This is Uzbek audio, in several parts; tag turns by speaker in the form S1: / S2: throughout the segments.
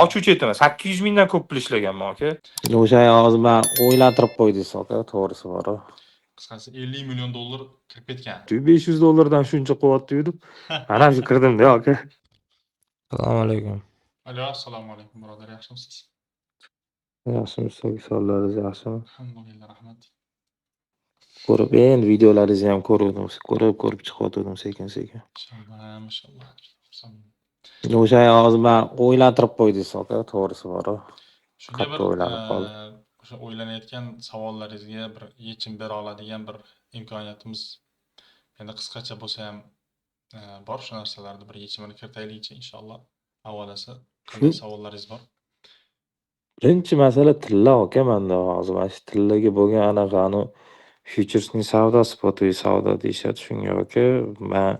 S1: ochuvchi aytaman, 800 mingdan ko'p pul ishlaganman aka.
S2: O'sha hozir men o'ylantirib qo'ydingiz aka, to'g'risi bor.
S3: Qisqasi 50 million dollar kirib ketgan.
S2: 500 dollardan shuncha quvvatni yurib, mana shu kirdim-da aka. Assalomu alaykum.
S3: Assalomu alaykum birodar, yaxshimisiz?
S2: Yaxshimisiz? Sog'ligingiz yaxshimi?
S3: Alhamdulillah, rahmat.
S2: Ko'rib, endi videolaringizni ham ko'rdim. Ko'rib chiqyotgandim sekin-sekin.
S3: Mashallah.
S2: O'sha hozir men o'ylantirib qo'ydingiz aka, to'g'risi bor.
S3: Shunga
S2: Qattiq o'ylanib qoldim.
S3: o'sha o'ylanayotgan savollaringizga bir yechim bera oladigan bir imkoniyatimiz endi qisqacha bo'lsa ham bor. Shu narsalarni bir yechimini kiritaylikchi inshaalloh. Avolasi qanday savollaringiz bor?
S2: Birinchi masala tilla aka, menda hozir mana shu tillaga bo'lgan anaqani futuresning savdosi, spotiy savdo deyishadi shunga aka. Men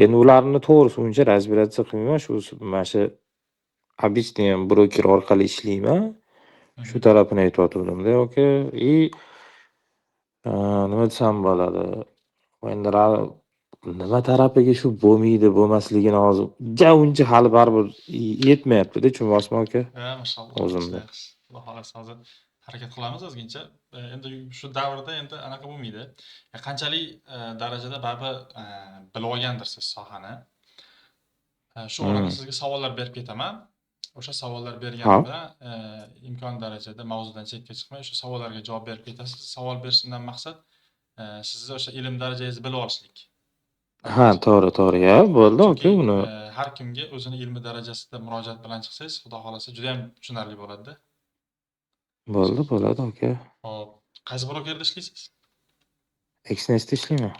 S2: endi ularni to'g'risi uncha разбираться qilmayman, shu mana shu обычный broker orqali ishlayman. Shu tarafini aytayotgandim-da aka. Nima desam bo'ladi? Endi nima tarafiga shu bo'lmaydi, bo'lmasligini hozir uncha hali baribir yetmayapti-da, tushunasizmi aka?
S3: Mashalloh.
S2: O'zimda.
S3: Xudo xolasa hozir harakat qilamiz ozgincha. Endi shu davrda endi anaqa bo'lmaydi. Qanchalik darajada baribir bilib olgandirsiz sohani. Shu o'rinda sizga savollar berib ketaman. O'sha savollar berganimda imkon darajada mavzudan chetga chiqmay o'sha savollarga javob berib ketasiz. Savol berishimdan maqsad sizni o'sha ilm darajangizni bilib olishlik.
S2: Ha, to'g'ri, ya, bo'ldi aka, buni.
S3: Har kimga o'zini ilmi darajasida murojaat bilan chiqsangiz, xudo xolasa juda ham tushunarli bo'ladi-da.
S2: Bo'ladi aka.
S3: Xo'p, qaysi brokerda ishlaysiz?
S2: Xnestda ishlayman.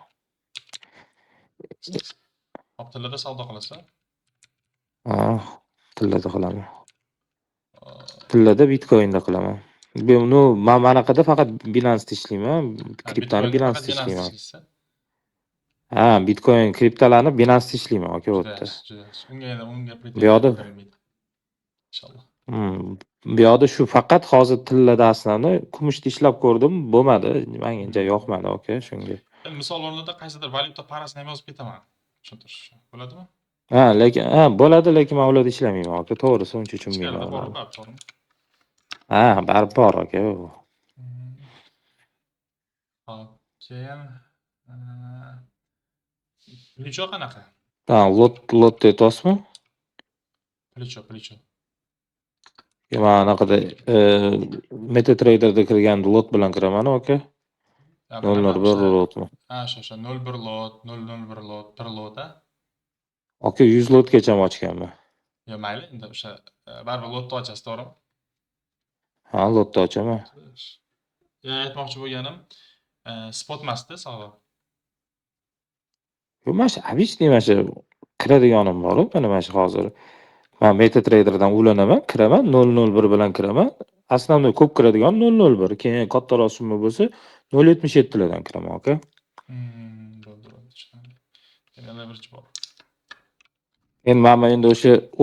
S3: Hop, tillada savdo qilasiz?
S2: Tillada qilaman. Tillada Bitcoinda qilaman. Buni men manaqada faqat Binance'da ishlayman. Kriptoni Binance'da ishlayman. Bitcoin kriptolarni Binance'da ishlayman aka, o'tda.
S3: Unga
S2: Bu yoqda
S3: inshaalloh.
S2: Bu yoqda shu faqat hozir tillada aslida kumushda ishlab ko'rdim, bo'lmadi. Menga yoqmadi aka, shunga.
S3: Misol o'rnida qaysidir valyuta parasini ham yozib ketaman. Tushuntirish bo'ladimi?
S2: Lekin lekin men ularda ishlamayman aka, to'g'risi uncha tushunmayman. Baribir bor aka.
S3: Hop, keyin Plicho qanaqa?
S2: Lot aytyapsizmi?
S3: Plicho.
S2: Men anaqada MetaTrader'da kirgan lot bilan kiraman aka. 001 lotmi?
S3: O'sha 01 lot, 001 lot, 1 lot a?
S2: Aka 100 lotgacha ochganman.
S3: Yo, mayli, endi o'sha baribir lotni ochasiz, to'g'rimi?
S2: Lotni ochaman.
S3: Aytmoqchi bo'lganim, spot emasda savdo.
S2: Mana shu обычный mana shu kiradiganim bor-ku, mana shu hozir. Men MetaTrader'dan ulanaman, kiraman, 001 bilan kiraman. Aslida ko'p kiradigan 001, keyin kattaroq summa bo'lsa 0.77 dan kiraman aka.
S3: Bo'ldi, tushundim. Yana birchi bor.
S2: Endi men endi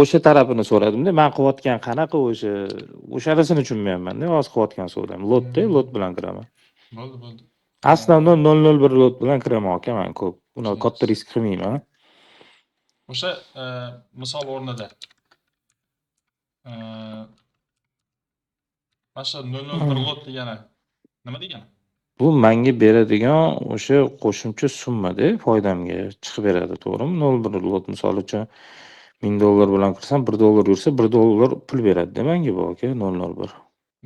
S2: o'sha tarafini so'radim-da, men qilayotgan qanaqa o'shalasini tushunmayapman-da, hozir qilayotgan savdom. Lot bilan kiraman.
S3: Bo'ldi.
S2: Aslida 001 lot bilan kiraman aka, men ko'p. Buni katta risk qilmayman.
S3: O'sha misol o'rnida Masha 001 lot degani nima degani?
S2: Bu menga beradigan o'sha qo'shimcha summa-da, foydamga chiqib beradi, to'g'rimi? 001 lot misol uchun $1000 bilan kirsam, $1 yursa, $1 pul beradi-da menga bu aka, 001.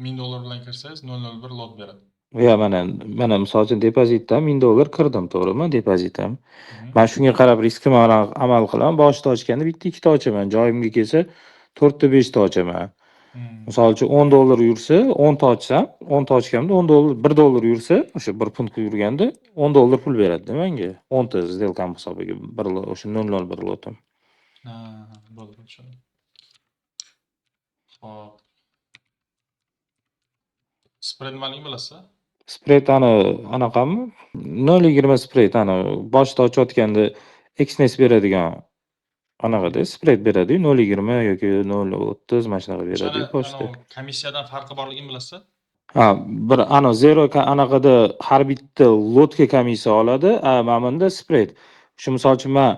S3: $1000 bilan kirsangiz 001 lot beradi.
S2: Ya, mana misol uchun depozitdan $1000 kirdim, to'g'rimi? Depozitim. Men shunga qarab riskim bilan amal qilaman. Boshida ochganda bitta ikkita ochaman, joyimga kelsa 4 ta 5 ta ochaman. Misol uchun $10 yursa, 10 ta ochsam, 10 ta ochganimda $1 yursa, o'sha 1 punt yurganda $10 pul beradi menga. 10 ta сделкам hisobiga o'sha 001 lotim.
S3: Bo'ldi, tushundim. Xo'p. Spread nimaligini bilasizmi?
S2: Spread anaqami? 0.20 spread boshida ochayotganda Xnest beradigan anaqada spread beradi, 0.20 yoki 0.30 mana shunaqa beradi boshida.
S3: Komissiyadan farqi borligini bilasizmi?
S2: Bir zero anaqada har bitta lotga komissiya oladi, mana bunda spread. Shu misol uchun men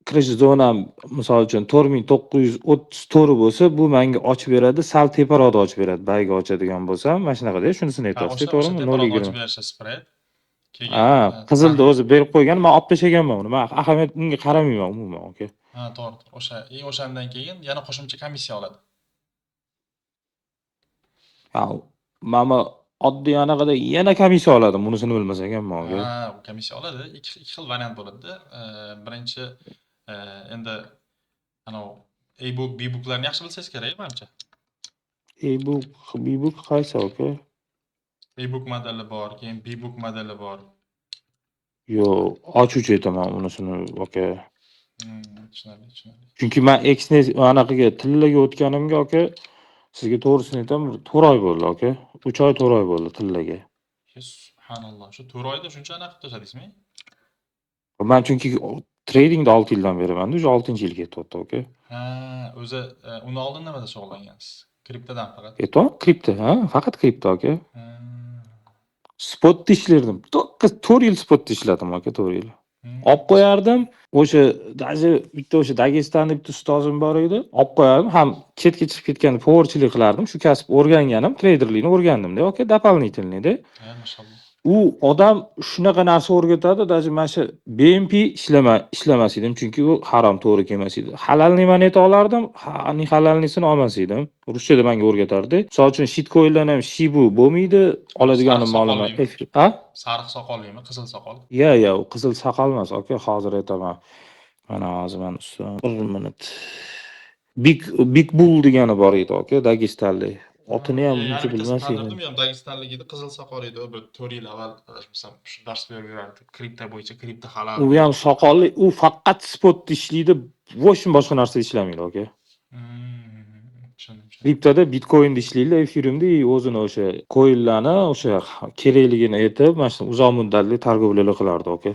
S2: kirish zonam misol uchun 4934 bo'lsa, bu menga ochib beradi, sal teparoqda ochib beradi. Bayga ochadigan bo'lsam, mana shunaqada shunisini aytyapsiz,
S3: o'sha
S2: to'g'rimi?
S3: teparoq
S2: 0.20.
S3: ochib berishi spread. Keyin
S2: Ha, qizilni o'zi berib qo'ygan, men olib tashlaganman uni. Men ahamiyat unga qaramayman umuman, aka.
S3: ha, to'g'ri. O'shandan keyin yana qo'shimcha komissiya oladi.
S2: Ha, mana oddiy anaqada yana komissiya oladi, bunisini bilmas ekanman, aka.
S3: Ha, u komissiya oladi. Ikki xil variant bo'ladi-da. Birinchi endi anov e-book, b-booklarni yaxshi bilsangiz kerak, menimcha.
S2: E-book qaysi, aka?
S3: E-book modeli bor, keyin b-book modeli bor.
S2: Yo'q, ochuvchi aytaman unisini, aka.
S3: Tushunarli.
S2: Chunki men Xnes anaqaga tillaga o'tganimga, aka, sizga to'g'risini aytaman, 4 oy bo'ldi, aka. 3 oy 4 oy bo'ldi tillaga.
S3: Subhanalloh. Shu 4 oyda shuncha anaqa qilib tashladingizmi?
S2: Men chunki tradingda 6 yildan beraman-da, o'sha 6-yil ketyapti, aka.
S3: Ha, o'zi uni oldin nimada shug'ullangansiz? Kriptodan faqat.
S2: Kripto, ha, faqat kripto, aka.
S3: Ha.
S2: Spotda ishlardim. 4 yil spotda ishladim, aka, 4 yil. Olib qo'yardim. O'sha даже bitta o'sha Dagestonda bitta ustozim bor edi. Olib qo'yardim. Ham chetga chiqib ketganda powerchilik qilardim. Shu kasb o'rganganim, treyderlikni o'rgandim-da, aka, дополнительныйda.
S3: Ha, mashalloh.
S2: U odam shunaqa narsa o'rgatadi, даже mana shu BNP ishlamas edim, chunki u harom, to'g'ri kelmas edi. Halalni moneta olardim, halalnisini olmas edim. Ruschada menga o'rgatardi. Misol uchun shitcoinlar ham Shibu bo'lmaydi, oladiganim ma'lumot. Ha?
S3: Sariq soqollimi, qizil soqol?
S2: Ya, u qizil soqol emas, aka, hozir aytaman. Mana hozir men ustam. 1 minut. Big Bull degani bor edi, aka, Dagestonlik. Otini ham uncha bilmas edim.
S3: Men ham Dagestonlik edi, qizil soqol edi, bir 4 yil avval shu dars berib yurardi. Kripto bo'yicha, kripto halal.
S2: U ham soqolli, u faqat spotda ishlaydi, boshqa narsa ishlamaydi, aka. Kriptoda Bitcoinda ishlaydi, Ethereumda o'zini o'sha coinlarni o'sha kerakligini aytib, mana shu uzoq muddatli targovlarni qilardi, aka.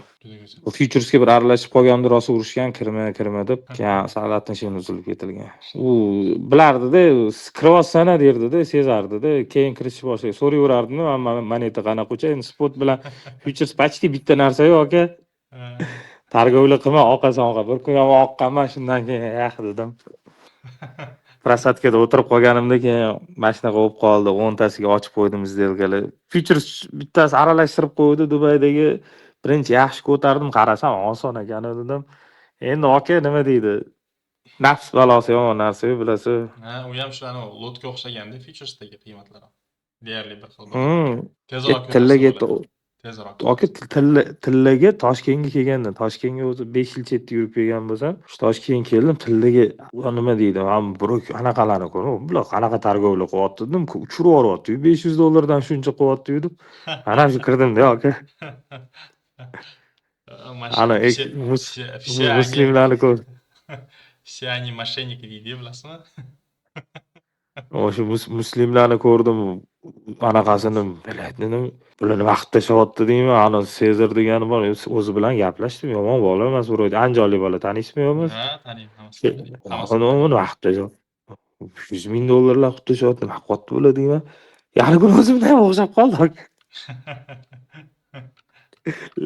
S2: U futuresga bir aralashib qolganda rosa urushgan, kirma deb, keyin salatni shuni uzilib ketilgan. U bilardi-da, kirayotsan derdi-da, sezardi-da, keyin kirishni boshlay, so'rayverardim, men moneta qanaqa o'cha, endi spot bilan futures почти bitta narsa-ku, aka. Targovlar qilma, oqasan. Bir kun ham oqqanman, shundan keyin yaq dedim. Prosatkada o'tirib qolganimda keyin mashina bo'lib qoldi. 10 tasiga ochib qo'ydim izdelgani. Futures bittasi aralashtirib qo'ydi Dubaydagi. Birinchi yaxshi ko'tardim, qarasam oson ekan dedim. Endi aka nima deydi? Nafs balosi yomon narsa, bilasiz.
S3: Ha, u ham shu ana lotga o'xshaganda futuresdagi qiymatlar ham deyarli bir xil.
S2: Tezroq tillaga
S3: tezroq.
S2: Aka tillaga Toshkentga kelgandim. Toshkentga o'zi 5 yil chetda yurib kelgan bo'lsam, shu Toshkentga keldim, tillaga nima deydi? Ham brok anaqalarni ko'rib, bular qanaqa targovlar qilyapti dedim, uchirib yuboryapti. $500 dan shuncha qilyapti deb. Ana shu kirdim-da, aka. Ana muslimlarni ko'rdim.
S3: Все они мошенники deydi, bilasizmi?
S2: O'sha muslimlarni ko'rdim. Anaqasini biladim. Bularni vaqt tashyapti deymi? Ana Sezar degani bor, o'zi bilan gaplashdim. Yomon bola emas, biroq andijonlik bola, taniysizmi yo'qmi?
S3: Ha, taniyman.
S2: Uni vaqt tashyapti. $100,000 vaqt tashyapti. Nima qilyapti bular deyman. Yana kun o'zimdan ham o'xshab qoldi.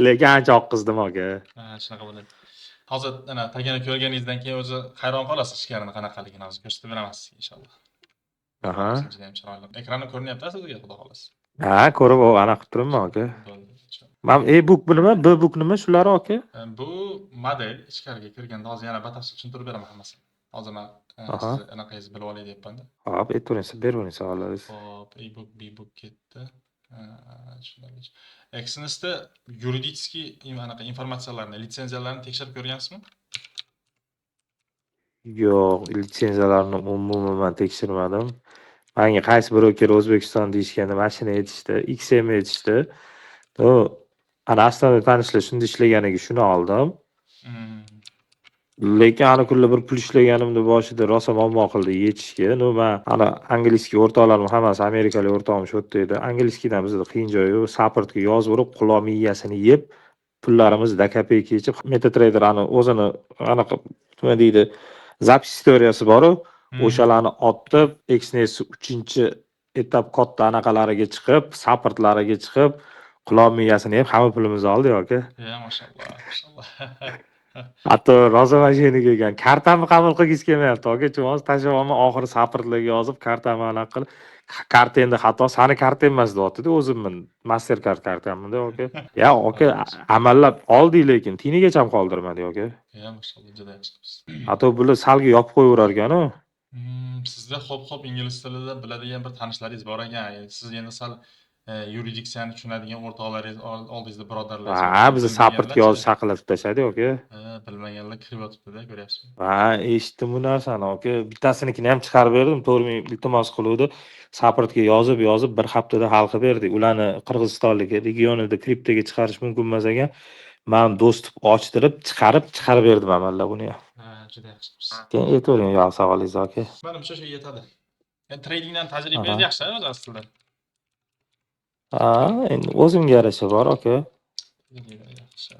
S2: Lekin ancha oqqizdim, aka.
S3: Ha, shunaqa bo'ladi. Hozir ana Tagini ko'rganingizdan keyin o'zi hayron qolasiz ichkarini qanaqaligini hozir ko'rsatib beraman sizga inshaalloh.
S2: Aha.
S3: Juda ham chiroyli. Ekrani ko'rinyapti sizga, xudo xolasa.
S2: Ha, ko'rib ana qilib turibman, aka. Men e-book nima, b-book nima shular, aka?
S3: Bu model ichkariga kirganda hozir yana batafsil tushuntirib beraman hammasini. Hozir men siz anaqangizni bilib olay deyapman-da.
S2: Hop, aytavering, bervering savollaringiz.
S3: Hop, e-book, b-book ketdi. Tushunarli. Exynosda yuridический anaqa informatsiyalarni, litsenziyalarni tekshirib ko'rgansizmi?
S2: Yo'q, litsenziyalarni umuman tekshirmadim. Menga qaysi broker O'zbekiston deyishganda mashina aytishdi, XM aytishdi. Ana aslida tanishlar shunda ishlaganiga shuni oldim. Lekin ana kunlar bir pul ishlaganimda boshida rosa muammo qildi yechishga. Men ana angliskiy o'rtoqlarim hammasi amerikalik o'rtog'im shu yerda edi. Angliskiydan bizda qiyin joyi yo'q. Supportga yozib urib, quloq miyasini yeb, pullarimiz da kopeyka yechib, MetaTrader ana o'zini anaqa nima deydi, zapis istoriyasi bor-ku, o'shalarni otib, Xnes 3-etap katta anaqalariga chiqib, supportlariga chiqib, quloq miyasini yeb, hamma pulimizni oldi yoki.
S3: Ya, mashalloh, mashalloh.
S2: Hatto rosa mashina kelgan. Kartamni qabul qilgisi kelmayapti. Aka, hozir tashlab oxiri saprlarga yozib, kartamni anaqa qilib, karta endi xato, sani karta emas deyapti-da, o'zimni Mastercard kartamda, aka. Ya, aka, amallab oldik, lekin tinigacha ham qoldirmadi, aka.
S3: Ya, mashallah, juda yaxshi qilibsiz.
S2: Hatto bular salga yopib qo'yaverar ekan-ku.
S3: Sizda xo'p ingliz tilida biladigan bir tanishlaringiz bor ekan. Siz endi sal yuridiksiyani tushunadigan o'rtoqlaringiz oldingizda birodarlaringiz bor.
S2: Ha, biz saprtga yozib shaqillatib tashladik, aka.
S3: Bilmaganlar kirib yotibdi-da, ko'ryapsizmi?
S2: Ha, eshitdim bu narsani, aka. Bittasinikini ham chiqarib berdim, to'g'ri iltimos qiluvdi. Saprtga yozib bir haftada hal qilib berdik. Ularni Qirg'izistonlik regionida kriptoga chiqarish mumkin emas ekan. Men do'stib ochtirib, chiqarib berdim amallab buni ham.
S3: Juda yaxshi qilibsiz.
S2: Keyin aytavering, yo, savolingiz, aka.
S3: Menimcha shu yetadi. Endi tradingdan tajribangiz yaxshi o'zi aslida.
S2: Ha, endi o'zimga yarasha bor, aka.
S3: Yaxshi.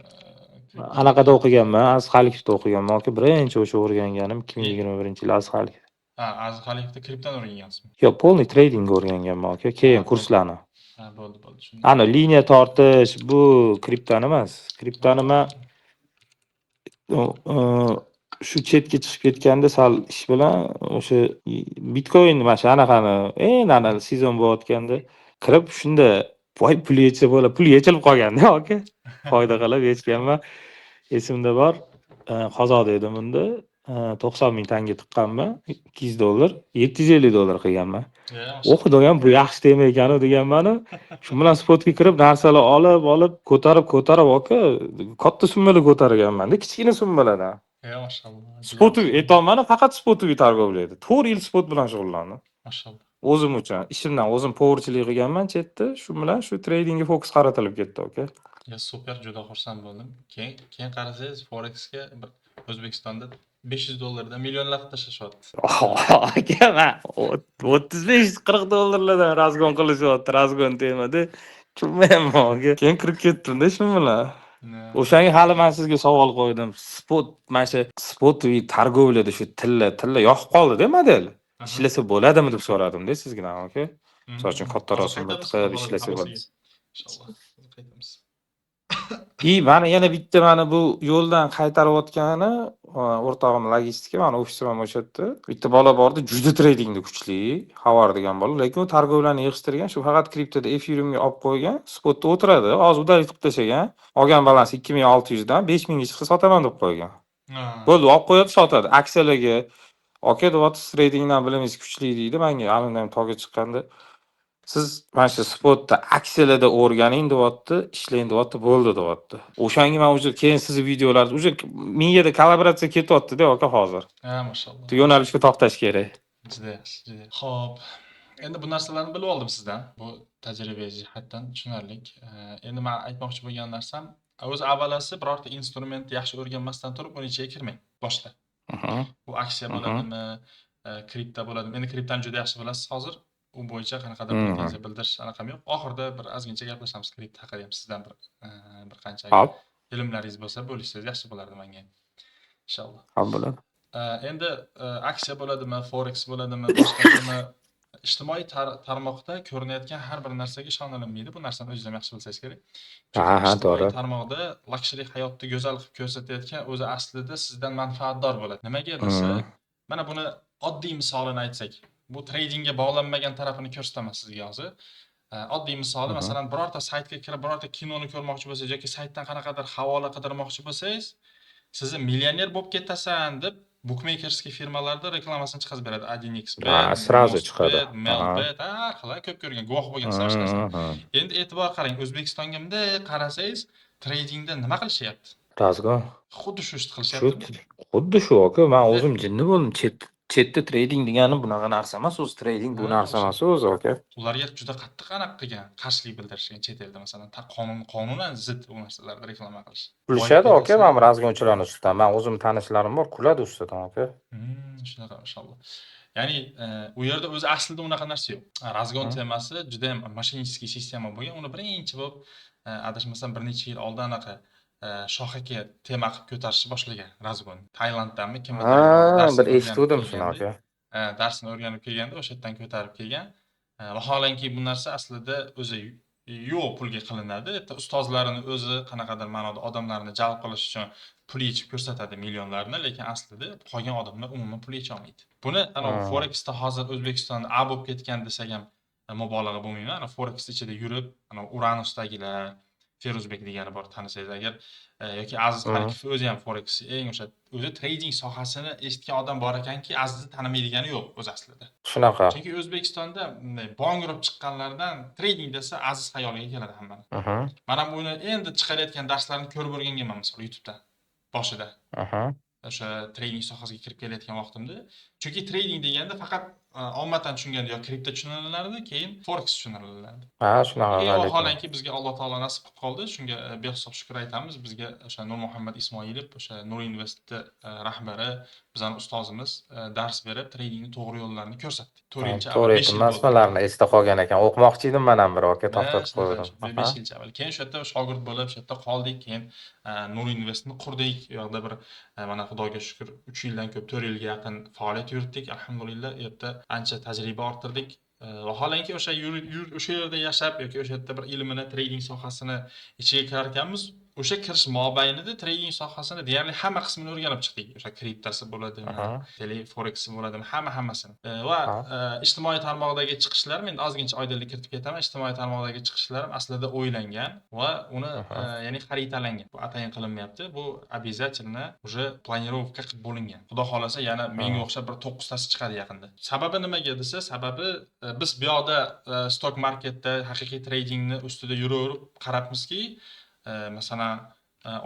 S2: Anaqada o'qiganman, Azxalikda o'qiganman, aka. Birinchi o'sha o'rganganim 2021-yil Azxalik.
S3: Azxalikda kriptoni o'rgangansizmi?
S2: Yo'q, polniy tradingga o'rganganman, aka. Keyin kurslarni.
S3: Bo'ldi, tushundim.
S2: Ana liniya tortish bu kriptoni emas. Kriptoni men shu chetga chiqib ketganda sal ish bilan o'sha Bitcoin mana shu anaqani ana sezon bo'layotganda kirib shunda voy pul yetsa bo'la, pul yechilib qolganda aka. Foyda qilib yechganman. Esimda bor. Qozog'da edim unda. 90,000 tanga tiqqanman. $200, $750 qilganman. O'qidim, bu yaxshi tema ekan-ku deganman. Shu bilan spotga kirib narsalar olib, ko'tarib aka, katta summalar ko'targanman-da, kichkina summalardan.
S3: Mashallah.
S2: Spotu aytolmani, faqat spotuga targovlaydi. 4 yil spot bilan shug'ullandim.
S3: Mashallah.
S2: O'zim uchun, ishimdan o'zim powerchilik qilganman chetda, shu bilan shu tradingga fokus qaratilib ketdi, aka.
S3: Ya, super, juda xursand bo'ldim. Keyin qarasangiz Forexga bir O'zbekistonda $500 millionlab tashlashyapti.
S2: Aka, men 35-40 dan razgon qilishyapti, razgon temada. Tushunmayapman, aka. Keyin kirib ketdim-da shu bilan. O'shanga hali men sizga savol qo'ydim. Spot, mana shu spotoviy targovlada shu tilla yoqib qoldi-da model. Ishlasa bo'ladimi deb so'radim-da sizdan, aka. Misol uchun kattaroq summa tiqib ishlasa bo'ladi.
S3: Inshaalloh. Qaytamiz.
S2: Mana yana bitta mana bu yo'ldan qaytarayotgani o'rtog'im logistika, mana ofisim ham o'sha yerda. Bitta bola bordi, juda tradingda kuchli, Havar degan bola, lekin u targovlarni yig'ishtirgan, shu faqat kriptoda Ethereumga olib qo'ygan, spotda o'tiradi. Hozir udalik qilib tashagan. Olgan balansi 2600 dan 5000 ga chiqsa sotaman deb qo'ygan. Bo'ldi, olib qo'yadi, sotadi. Aksiyalarga aka deyapti, tradingdan bilingiz kuchli deydi. Menga alimdan toga chiqqanda siz mana shu spotda aksiyalarda o'rganing deyapti, ishlang deyapti, bo'ldi deyapti. O'shanga men уже keyin sizni videolarni уже miyada kollaboratsiya ketyapti-da aka hozir.
S3: Mashallah.
S2: Bu yo'nalishga to'xtash kerak.
S3: Juda yaxshi, juda. Xo'p. Endi bu narsalarni bilib oldim sizdan. Bu tajriba jihatdan tushunarli. Endi men aytmoqchi bo'lgan narsam, o'zi avvalasi birorta instrument yaxshi o'rganmasdan turib uning ichiga kirmang boshda. Bu aksiya bo'ladimi, kripto bo'ladimi? Endi kriptoni juda yaxshi bilasiz hozir. U bo'yicha qanaqadir pretenziya bildirish anaqam yo'q. Oxirida bir ozgincha gaplashamiz kripto haqida ham sizdan bir qancha ilmlaringiz bo'lsa bo'lishsangiz yaxshi bo'lardi menga. Inshaalloh.
S2: Bo'ladi.
S3: Endi aksiya bo'ladimi, forex bo'ladimi, boshqasimi ijtimoiy tarmoqda ko'rinayotgan har bir narsaga ishonilmaydi. Bu narsani o'zingiz ham yaxshi bilsangiz kerak. To'g'ri. Tarmoqda luxury hayotni go'zal qilib ko'rsatayotgan o'zi aslida sizdan manfaatdor bo'ladi. Nimaga desa, mana buni oddiy misolini aytsak, bu tradingga bog'lanmagan tarafini ko'rsataman sizga hozir. Oddiy misoli, masalan, birorta saytga kirib, birorta kinoni ko'rmoqchi bo'lsangiz yoki saytdan qanaqadir havola qidirmoqchi bo'lsangiz, sizni millioner bo'lib ketasan deb bukmeykerskiy firmalarda reklamasini chiqarib beradi. 1x,
S2: sразу chiqadi.
S3: Melbet, har xil ko'p ko'rgan, guvoh bo'lgansizlar hech narsa. Endi e'tibor qaring, O'zbekistonga bunday qarasangiz, tradingda nima qilishyapti?
S2: Razgon.
S3: Xuddi shu ishni qilishyapti.
S2: Xuddi shu aka, men o'zim jinni bo'ldim. Chetda trading degani bunaqa narsa emas, o'zi trading bu narsa emas o'zi aka.
S3: Ularga juda qattiq aniq qilgan, qarshilik bildirishgan chet elda masalan, qonunan zid u narsalarni reklama qilish.
S2: Bilishadi aka, men razgonchilarni ustidan, men o'zim tanishlarim bor, kuladi ustidan aka.
S3: Shunaqa inshaalloh. Ya'ni u yerda o'zi aslida unaqa narsa yo'q. Razgon temasi juda ham mashinistskiy sistema bo'lgan. Uni birinchi bo'lib adashmasam bir necha yil oldin anaqa shohaga tema qilib ko'tarishni boshlagan razgon. Tailanddanmi kimdir
S2: bir eshitdim shuni aka.
S3: Darsini o'rganib kelganda o'sha yerdan ko'tarib kelgan. Vaholanki bu narsa aslida o'zi yo'q pulga qilinadi. Ustozlarini o'zi qanaqadir ma'noda odamlarni jalb qilish uchun pul yechib ko'rsatadi millionlarni, lekin aslida qolgan odamlar umuman pul yecholmaydi. Buni ana Forexda hozir O'zbekistonda A bo'lib ketgan desak ham mubolag'a bo'lmayman. Ana Forex ichida yurib, ana Uranusdagilar, Feruzbek degani bor, tanisangiz agar, yoki Aziz Xanikov o'zi ham Forex eng o'sha o'zi trading sohasini eshitgan odam bor ekanki, Azizni tanimaydigani yo'q o'z aslida.
S2: Shunaqa.
S3: Chunki O'zbekistonda bong urib chiqqanlardan trading desa Aziz xayoliga keladi hammani. Men ham uni endi chiqarayotgan darslarni ko'rib o'rganganman, masalan, YouTube'da boshida. O'sha trading sohasiga kirib kelayotgan vaqtimda. Chunki trading deganda faqat ommadan tushunganda yo kripto tushunilardi, keyin forex tushunilardi.
S2: Ha, shunaqa.
S3: Vaholanki bizga Alloh taolo nasib qilib qoldi. Shunga behisob shukr aytamiz. Bizga o'sha Nurmuhammad Ismoilov, o'sha Nur Invest'ni rahbari, bizning ustozimiz dars berib, tradingni to'g'ri yo'llarini ko'rsatdi.
S2: 4-yilcha masalalarni esda qolgan ekan. O'qimoqchi edim men ham bir oka, to'xtatib qo'ydim.
S3: 5 yilcha avval. Keyin shu yerda shogird bo'lib, shu yerda qoldik. Keyin Nur Invest'ni qurdik. U yoqda bir mana Xudoga shukr 3 yildan ko'p, 4 yilga yaqin faoliyat yuritdik. Alhamdulillah, u yerda ancha tajriba orttirdik. Vaholanki o'sha o'sha yerda yashab yoki o'sha yerda bir ilmini, trading sohasini ichiga kirar ekanmiz, o'sha kirish mobaynida trading sohasini deyarli hamma qismini o'rganib chiqdik. O'sha kriptosi bo'ladimi, forex bo'ladimi, hammasini. Va ijtimoiy tarmoqdagi chiqishlarim, endi ozgincha oydinlik kiritib ketaman. Ijtimoiy tarmoqdagi chiqishlarim aslida o'ylangan va uni ya'ni xaritalangan. Bu atayin qilinmayapti. Bu обязательно уже planirovka qilib bo'lingan. Xudo xolasa yana menga o'xshab bir 9 tasi chiqadi yaqinda. Sababi nimaga desa, sababi biz bu yoqda stock marketda haqiqiy tradingni ustida yuraverib qarabmizki, masalan,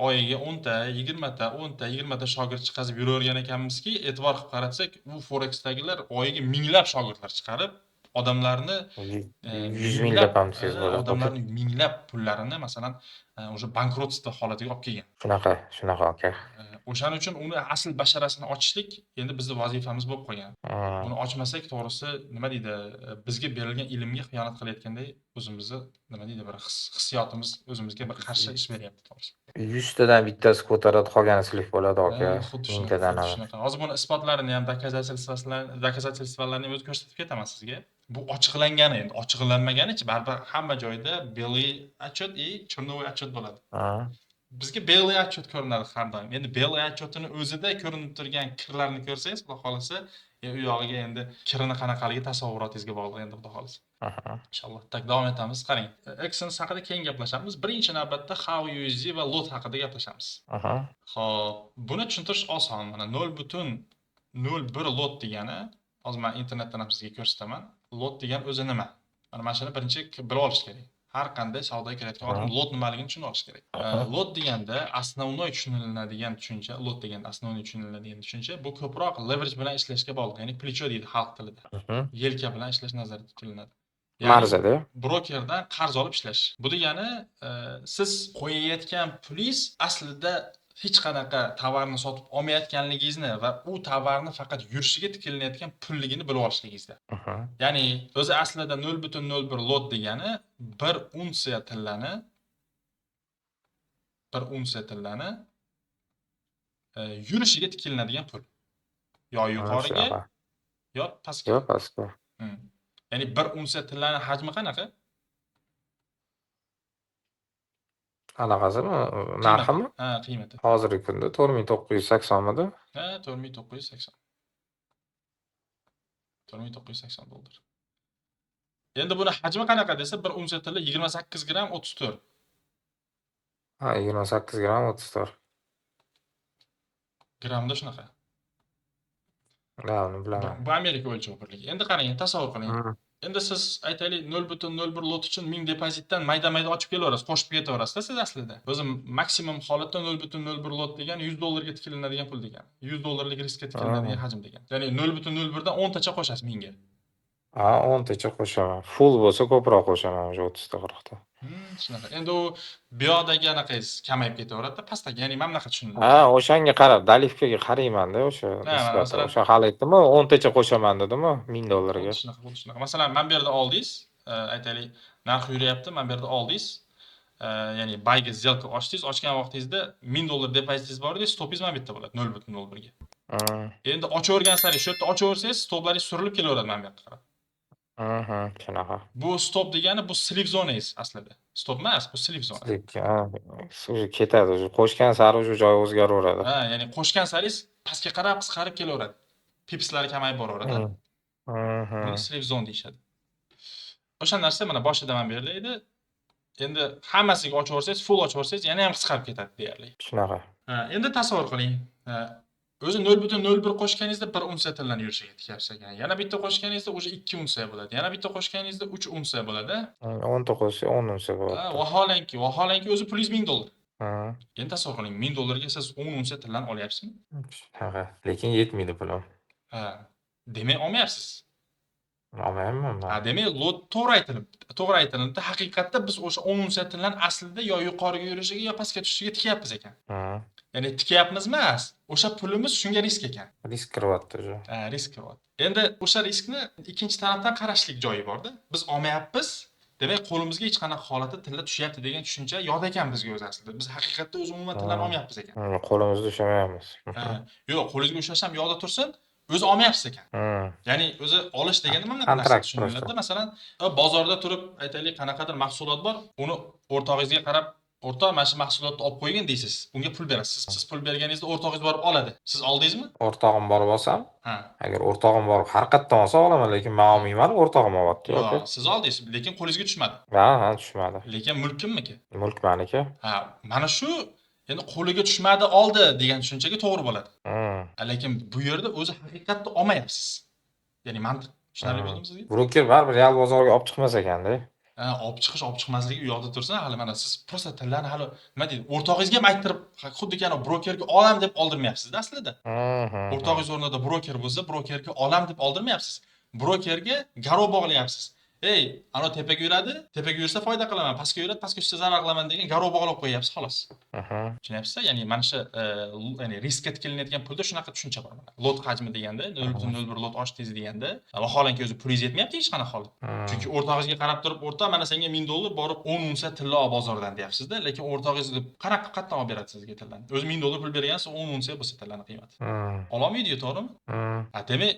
S3: oyiga 10 ta, 20 ta, 10 ta, 20 ta shogird chiqazib yuravergan ekanmizki, e'tibor qilib qaratsak, u forexdagilar oyiga minglab shogirdlar chiqarib, odamlarni
S2: 100 minglab ham siz bo'ladi.
S3: Odamlarning minglab pullarini masalan o'sha bankrotство holatiga olib kelgan.
S2: Shunaqa aka.
S3: O'shaning uchun uni asl basharasini ochishlik endi bizning vazifamiz bo'lib qolgan. Buni ochmasak, to'g'risi, nima deydi, bizga berilgan ilmga xiyonat qilayotganday o'zimizni, nima deydi, bir hissiyotimiz o'zimizga bir qarshi ish beryapti, to'g'risi.
S2: 100 tadan bittasi ko'taradi, qolgani silif bo'ladi aka.
S3: Xuddi shunaqa. Hozir buni isbotlarini ham, doказательствolarini o'zi ko'rsatib ketaman sizga. Bu ochiqlangani, endi ochiqlanmaganicha baribir hamma joyda белый отчет и черновой отчет bo'ladi. Bizga белый отчет ko'rinadi har doim. Endi белый отчетini o'zida ko'rinib turgan kirlarni ko'rsangiz, xudo xolasa, u yog'iga endi kirini qanaqaligi tasavvurotingizga bog'liq endi, xudo xolasa. Inshaalloh. Tak, davom etamiz. Qarang, Exxon haqida keyin gaplashamiz. Birinchi navbatda How USD va lot haqida gaplashamiz. Xo'p, buni tushuntirish oson. Mana 0.01 lot degani, hozir men internetdan ham sizga ko'rsataman. Lot degan o'zi nima? Mana shuni birinchi bilib olish kerak. Har qanday savdoga kirayotgan odam lot nimaligini tushunib olish kerak. Lot deganda основной tushuniladigan tushuncha, lot deganda основной tushuniladigan tushuncha bu ko'proq leverage bilan ishlashga bog'liq, ya'ni плечо deydi xalq tilida. Yelka bilan ishlash nazarda tutiladi.
S2: Marzada
S3: brokerdan qarz olib ishlash. Bu degani, siz qo'yayotgan pulingiz aslida hech qanaqa tovarni sotib olmayotganligingizni va u tovarni faqat yurishiga tikilinayotgan pulligini bilib olishligingizda. Ya'ni o'zi aslida 0.01 lot degani 1 unsiya tillani yurishiga tikilinadigan pul. Yo yuqoriga, yo pastga. Ya'ni 1 unsiya tillani hajmi qanaqa?
S2: Anaqasimi? Narximi?
S3: Ha, qiymati.
S2: Hozirgi kunda 4980 midi?
S3: Ha, 4980. 4980 dollar. Endi buni hajmi qanaqa desa, 1 unsiya tilla 28 gram 34.
S2: Ha, 28 gram 34.
S3: Gramda shunaqa.
S2: Bilaman.
S3: Bu Amerika o'lchovi birligi. Endi qarang, tasavvur qiling. Endi siz aytaylik 0.01 lot uchun 1000 depozitdan mayda-mayda ochib kelaverasiz, qo'shib ketaverasiz siz aslida. O'zi maksimum holatda 0.01 lot degani 100 dollarga tikilinadigan pul degani. 100 dollarlik riskka tikilinadigan hajm degani. Ya'ni 0.01 dan 10 tacha qo'shasiz 1000 ga.
S2: Ha, 10 tacha qo'shaman. Full bo'lsa ko'proq qo'shaman, o'sha 30 ta 40 ta.
S3: Shunaqa. Endi u buyoqdagi anaqangiz kamayib ketaveradi-da, pastdagi, ya'ni mana bunaqa tushundim.
S2: Ha, o'shanga qarab, dalifkaga qarayman-da o'sha. O'sha hal aytdim-ku, 10 tacha qo'shaman dedim-ku, 1000 dollarga.
S3: Shunaqa. Masalan, men bu yerda oldingiz, aytaylik, narx yurayapti, men bu yerda oldingiz, ya'ni bayga сделка ochdingiz, ochgan vaqtingizda 1000 dollar depozitingiz bor edi, stopingiz mana bu yerda bo'ladi, 0.01 ga. Endi ochavergan sari shu yerda ochaversangiz, stoplaringiz surilib kelaveradi mana bu yoqqa qarab.
S2: Shunaqa.
S3: Bu stop degani bu slip zonangiz aslida. Stop emas, bu slip zona.
S2: Уже ketadi, уже qo'shgan sari уже joyi o'zgaraveradi.
S3: Ha, ya'ni qo'shgan saringiz pastga qarab qisqarib kelaveradi. Pipslari kamayib boraveradi. Buni slip zone deyishadi. O'sha narsa mana boshida mana bu yerda edi. Endi hammasiga ochib yuborsangiz, full ochib yuborsangiz yana ham qisqarib ketadi deyarli.
S2: Shunaqa.
S3: Ha, endi tasavvur qiling. O'zi 0.01 qo'shganingizda 1 unsiya tillarni yurishiga ketyapsiz ekan. Yana bitta qo'shganingizda o'sha 2 unsiya bo'ladi. Yana bitta qo'shganingizda 3 unsiya bo'ladi.
S2: 19 10 unsiya bo'ladi.
S3: Vaholanki o'zi plyus $1000.
S2: Ha.
S3: Endi tasavvur qiling, $1000 siz 10 unsiya tillarni olyapsizmi?
S2: Shunaqa. Lekin yetmaydi pulim.
S3: Ha, demak olmayapsiz.
S2: Olmayapman
S3: Ha,
S2: man.
S3: demak, lot to'g'ri aytilibdi. Haqiqatda biz o'sha 10 unsiya tillarni aslida yo yuqoriga yurishiga yo pastga tushishiga tikyapmiz ekan. Ya'ni tikyapmiz emas, o'sha pulimiz shunga risk ekan.
S2: Risk kiryapti уже.
S3: Ha, risk kiryapti. Endi o'sha riskni ikkinchi tarafdan qarashlik joyi bor-da. Biz olmayapmiz, demak qo'limizga hech qanaqa holatda tilla tushyapti degan tushuncha yod ekan bizga o'zi aslida. Biz haqiqatda o'zi umuman tillarni olmayapmiz ekan.
S2: Qo'limizda ushlamayapmiz.
S3: Yo'q, qo'lingizga ushlash ham yo'lda tursin, o'zi olmayapsiz ekan. Ya'ni o'zi olish degani nima narsa
S2: Kontrakt
S3: tushuniladi. Masalan, bozorda turib, aytaylik, qanaqadir mahsulot bor, uni o'rtog'ingizga qarab, o'rtoq, mana shu mahsulotni olib qo'ying deysiz. Unga pul berasiz. Siz pul berganingizda o'rtog'ingiz borib oladi. Siz oldingizmi?
S2: O'rtog'im borib olsam,
S3: Ha.
S2: agar o'rtog'im borib har qayerdan olsa olaman, lekin men olmayman, o'rtog'im olyapti.
S3: Yo'q, siz oldingiz, lekin qo'lingizga tushmadi.
S2: Ha, tushmadi.
S3: Lekin mulk kimniki?
S2: Mulk meniki.
S3: Ha, mana shu endi qo'liga tushmadi, oldi degan tushunchaga to'g'ri bo'ladi. Lekin bu yerda o'zi haqiqatda olmayapsiz. Ya'ni mantiq tushunarli bo'ldimi sizga?
S2: Broker baribir real bozorga olib chiqmas ekanda.
S3: Olib chiqish, olib chiqmasligi u yoqda tursin, hali mana siz prosta tillarni hali nima deydi, o'rtog'ingizga ham ayttirib, xuddi kana brokerga olam deb oldirmayapsiz-da aslida. O'rtog'ingiz o'rnida broker bo'lsa, brokerga olam deb oldirmayapsiz. Brokerga garov bog'layapsiz. Ey, ana tepaga yuradi, tepaga yursa foyda qilaman, pastga yuradi, pastga tushsa zarar qilaman degan garov bog'lab qo'yapsiz, xolos. Tushunyapsizmi? Ya'ni mana shu ya'ni riskka tikilinayotgan pulda shunaqa tushuncha bor mana. Lot hajmi deganda 0.01 lot ochdingiz deganda, vaholanki o'zi pulingiz yetmayapti hech qanaqa holat. Chunki o'rtog'ingizga qarab turib, o'rtoq, mana senga $1000 borib 10 unsiya tilla ol bozordan deyapsiz-da, lekin o'rtog'ingiz deb qanaqa qayerdan olib beradi sizga tillarni? O'zi $1000 pul bergansiz, 10 unsiya bo'lsa tillarni qiymati. Ololmaydi-yu, to'g'rimi? Demak,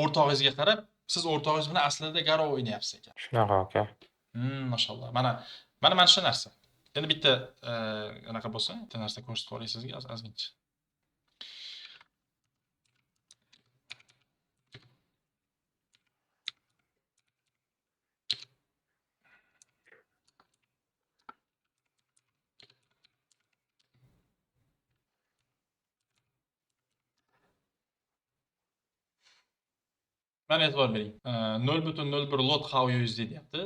S3: o'rtog'ingizga qarab siz o'rtog'ingiz bilan aslida garov o'ynayapsiz ekan.
S2: Shunaqa aka.
S3: Mashalloh. Mana shu narsa. Endi bitta anaqa bo'lsa, bitta narsa ko'rsatib qo'yay sizga ozgincha. Mana e'tibor bering. 0.01 lot how USD deyapti.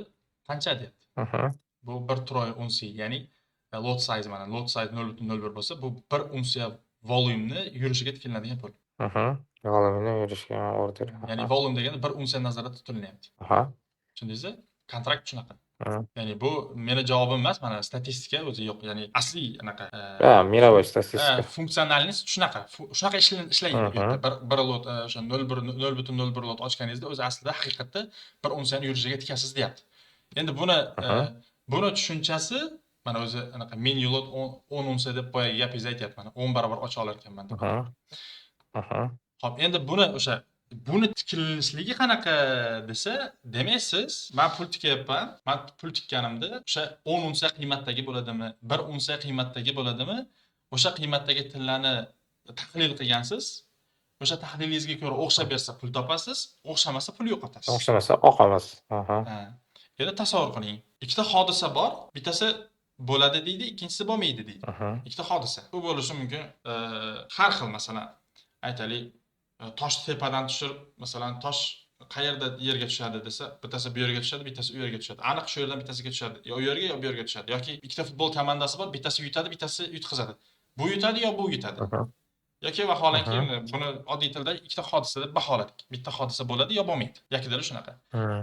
S3: Qancha deyapti? Bu 1 troy unsiya, ya'ni lot size mana lot size 0.01 bo'lsa, bu 1 unsiya volumni yurishiga tikilinadigan pul.
S2: Volumni yurishiga order.
S3: Ya'ni volum degani 1 unsiya nazarda tutilyapti. Tushundingizmi? Kontrakt shunaqa. Ya'ni bu meni javobim emas, mana statistika o'zi yo'q. Ya'ni asli anaqa
S2: mировой statistika.
S3: Funksionalность shunaqa. Shunaqa ishlaydi bu yerda. Bir lot o'sha 0.01 lot ochganingizda o'zi aslida haqiqatda 1 unsiyani yurishiga tikasiz deyapti. Endi buni tushunchasi mana o'zi anaqa menu lot 10 unsiya deb boya gapingizni aytyapman. Mana 10 barobar ocha olar ekanman deb. Xo'p, endi buni tikilishligi qanaqa desa, demak siz men pul tikyapman. Men pul tikkanimda o'sha 10 unsiya qiymatdagi bo'ladimi, 1 unsiya qiymatdagi bo'ladimi, o'sha qiymatdagi tillarni tahlil qilgansiz. O'sha tahlilingizga ko'ra o'xshab bersa pul topasiz, o'xshamasa pul yo'qotasiz.
S2: O'xshamasa oqamiz.
S3: Endi tasavvur qiling. Ikkita hodisa bor, bittasi bo'ladi deydi, ikkinchisi bo'lmaydi deydi. Ikkita hodisa. Bu bo'lishi mumkin har xil, masalan, aytaylik, toshni tepadan tushirib, masalan, tosh qayerda yerga tushadi desa, bittasi bu yerga tushadi, bittasi u yerga tushadi. Aniq shu yerdan bittasiga tushadi. Yo u yerga, yo bu yerga tushadi. Yoki ikkita futbol komandasi bor, bittasi yutadi, bittasi yutqizadi. Bu yutadi yo bu yutadi. Yoki vaholanki buni oddiy tilda ikkita hodisa deb baholadik. Bitta hodisa bo'ladi yo bo'lmaydi. Yakidali shunaqa.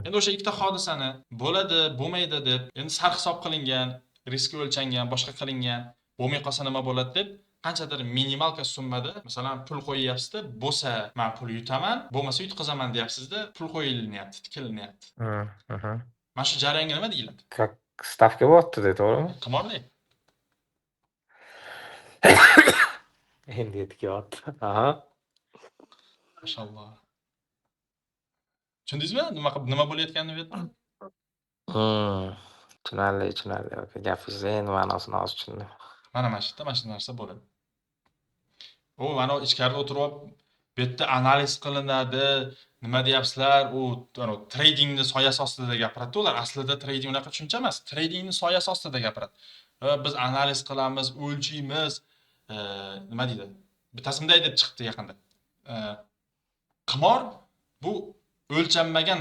S3: Endi o'sha ikkita hodisani bo'ladi, bo'lmaydi deb, endi sarf hisob qilingan, riski o'lchangan, boshqa qilingan, bo'lmay qolsa nima bo'ladi deb qanchadir minimalka summada, masalan, pul qo'yyapsiz-da, bo'lsa men pul yutaman, bo'lmasa yutqizaman deyapsiz-da, pul qo'yilinyapti, tikilinyapti. Mana shu jarayonga nima deyiladi?
S2: Stavka bo'lyapti-da, to'g'rimi?
S3: Qimorli.
S2: Endi yetyapti.
S3: Mashalloh. Tushundingizmi? Nima bo'layotganini bu yerda?
S2: Tushunarli aka. Gapingizni endi ma'nosini hozir tushundim.
S3: Mana shu narsa bo'ladi. U mana ichkarida o'tirib olib, bu yerda analiz qilinadi, nima deyapsizlar, u tradingni soyasi ostida gapiradi ular. Aslida trading unaqa tushuncha emas. Tradingni soyasi ostida gapiradi. Biz analiz qilamiz, o'lchaymiz, nima deydi? Bittasi bunday deb chiqdi yaqinda. Qimor bu o'lchanmagan,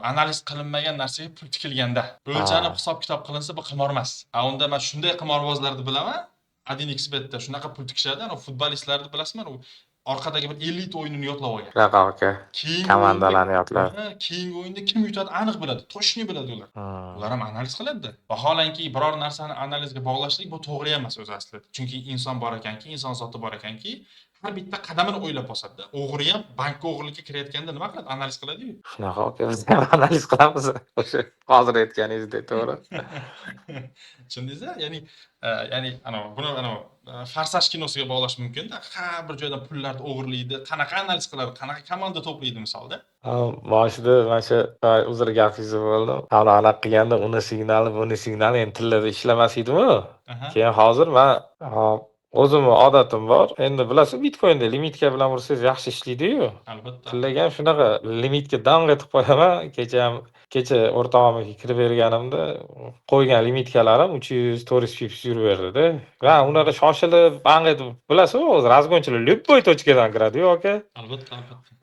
S3: analiz qilinmagan narsaga pul tikilganda, o'lchanib hisob-kitob qilinsa bu qimor emas. Unda men shunday qimorbozlarni bilaman. 1xbetda shunaqa pul tikishadi, futbolistlarni bilasizmi? U orqadagi bir elit o'yinini yodlab olgan.
S2: Shunaqa aka. Komandalarni yodlab.
S3: Keyingi o'yinda kim yutadi aniq biladi, to'shni biladi ular. Ular ham analiz qiladi. Vaholanki biror narsani analizga bog'lashlik bu to'g'ri emas o'zi aslida. Chunki inson bor ekanki, inson zoti bor ekanki, har bitta qadamini o'ylab bosadi. O'g'ri ham bankka o'g'irlikka kirayotganda nima qiladi? Analiz qiladi-yu.
S2: Shunaqa aka, biz ham analiz qilamiz. O'sha hozir aytganingizdek to'g'ri.
S3: Tushundingizmi? Ya'ni buni farsaj kinosiga bog'lash mumkin-da. Har bir joydan pullarni o'g'irlaydi, qanaqa analiz qiladi, qanaqa komanda to'playdi misolda.
S2: Boshida mana shu uzr gapingizni bo'ldim. Anaqa qilganda uni signali, buni signali endi tillarda ishlamas edi-ku. Keyin hozir men o'zimni odatim bor. Endi bilasiz, Bitcoinda limitka bilan ursangiz yaxshi ishlaydi-yu.
S3: Albatta.
S2: Tillaga ham shunaqa limitga dang etib qo'yaman. Kecha o'rtog'imga kirib berganimda qo'ygan limitkalarim 300-400 yuraverdi-da. Va unaqa shoshilib, bang etib, bilasiz, o'zi razgonchilar любой точкаdan kiradi-yu aka.
S3: Albatta.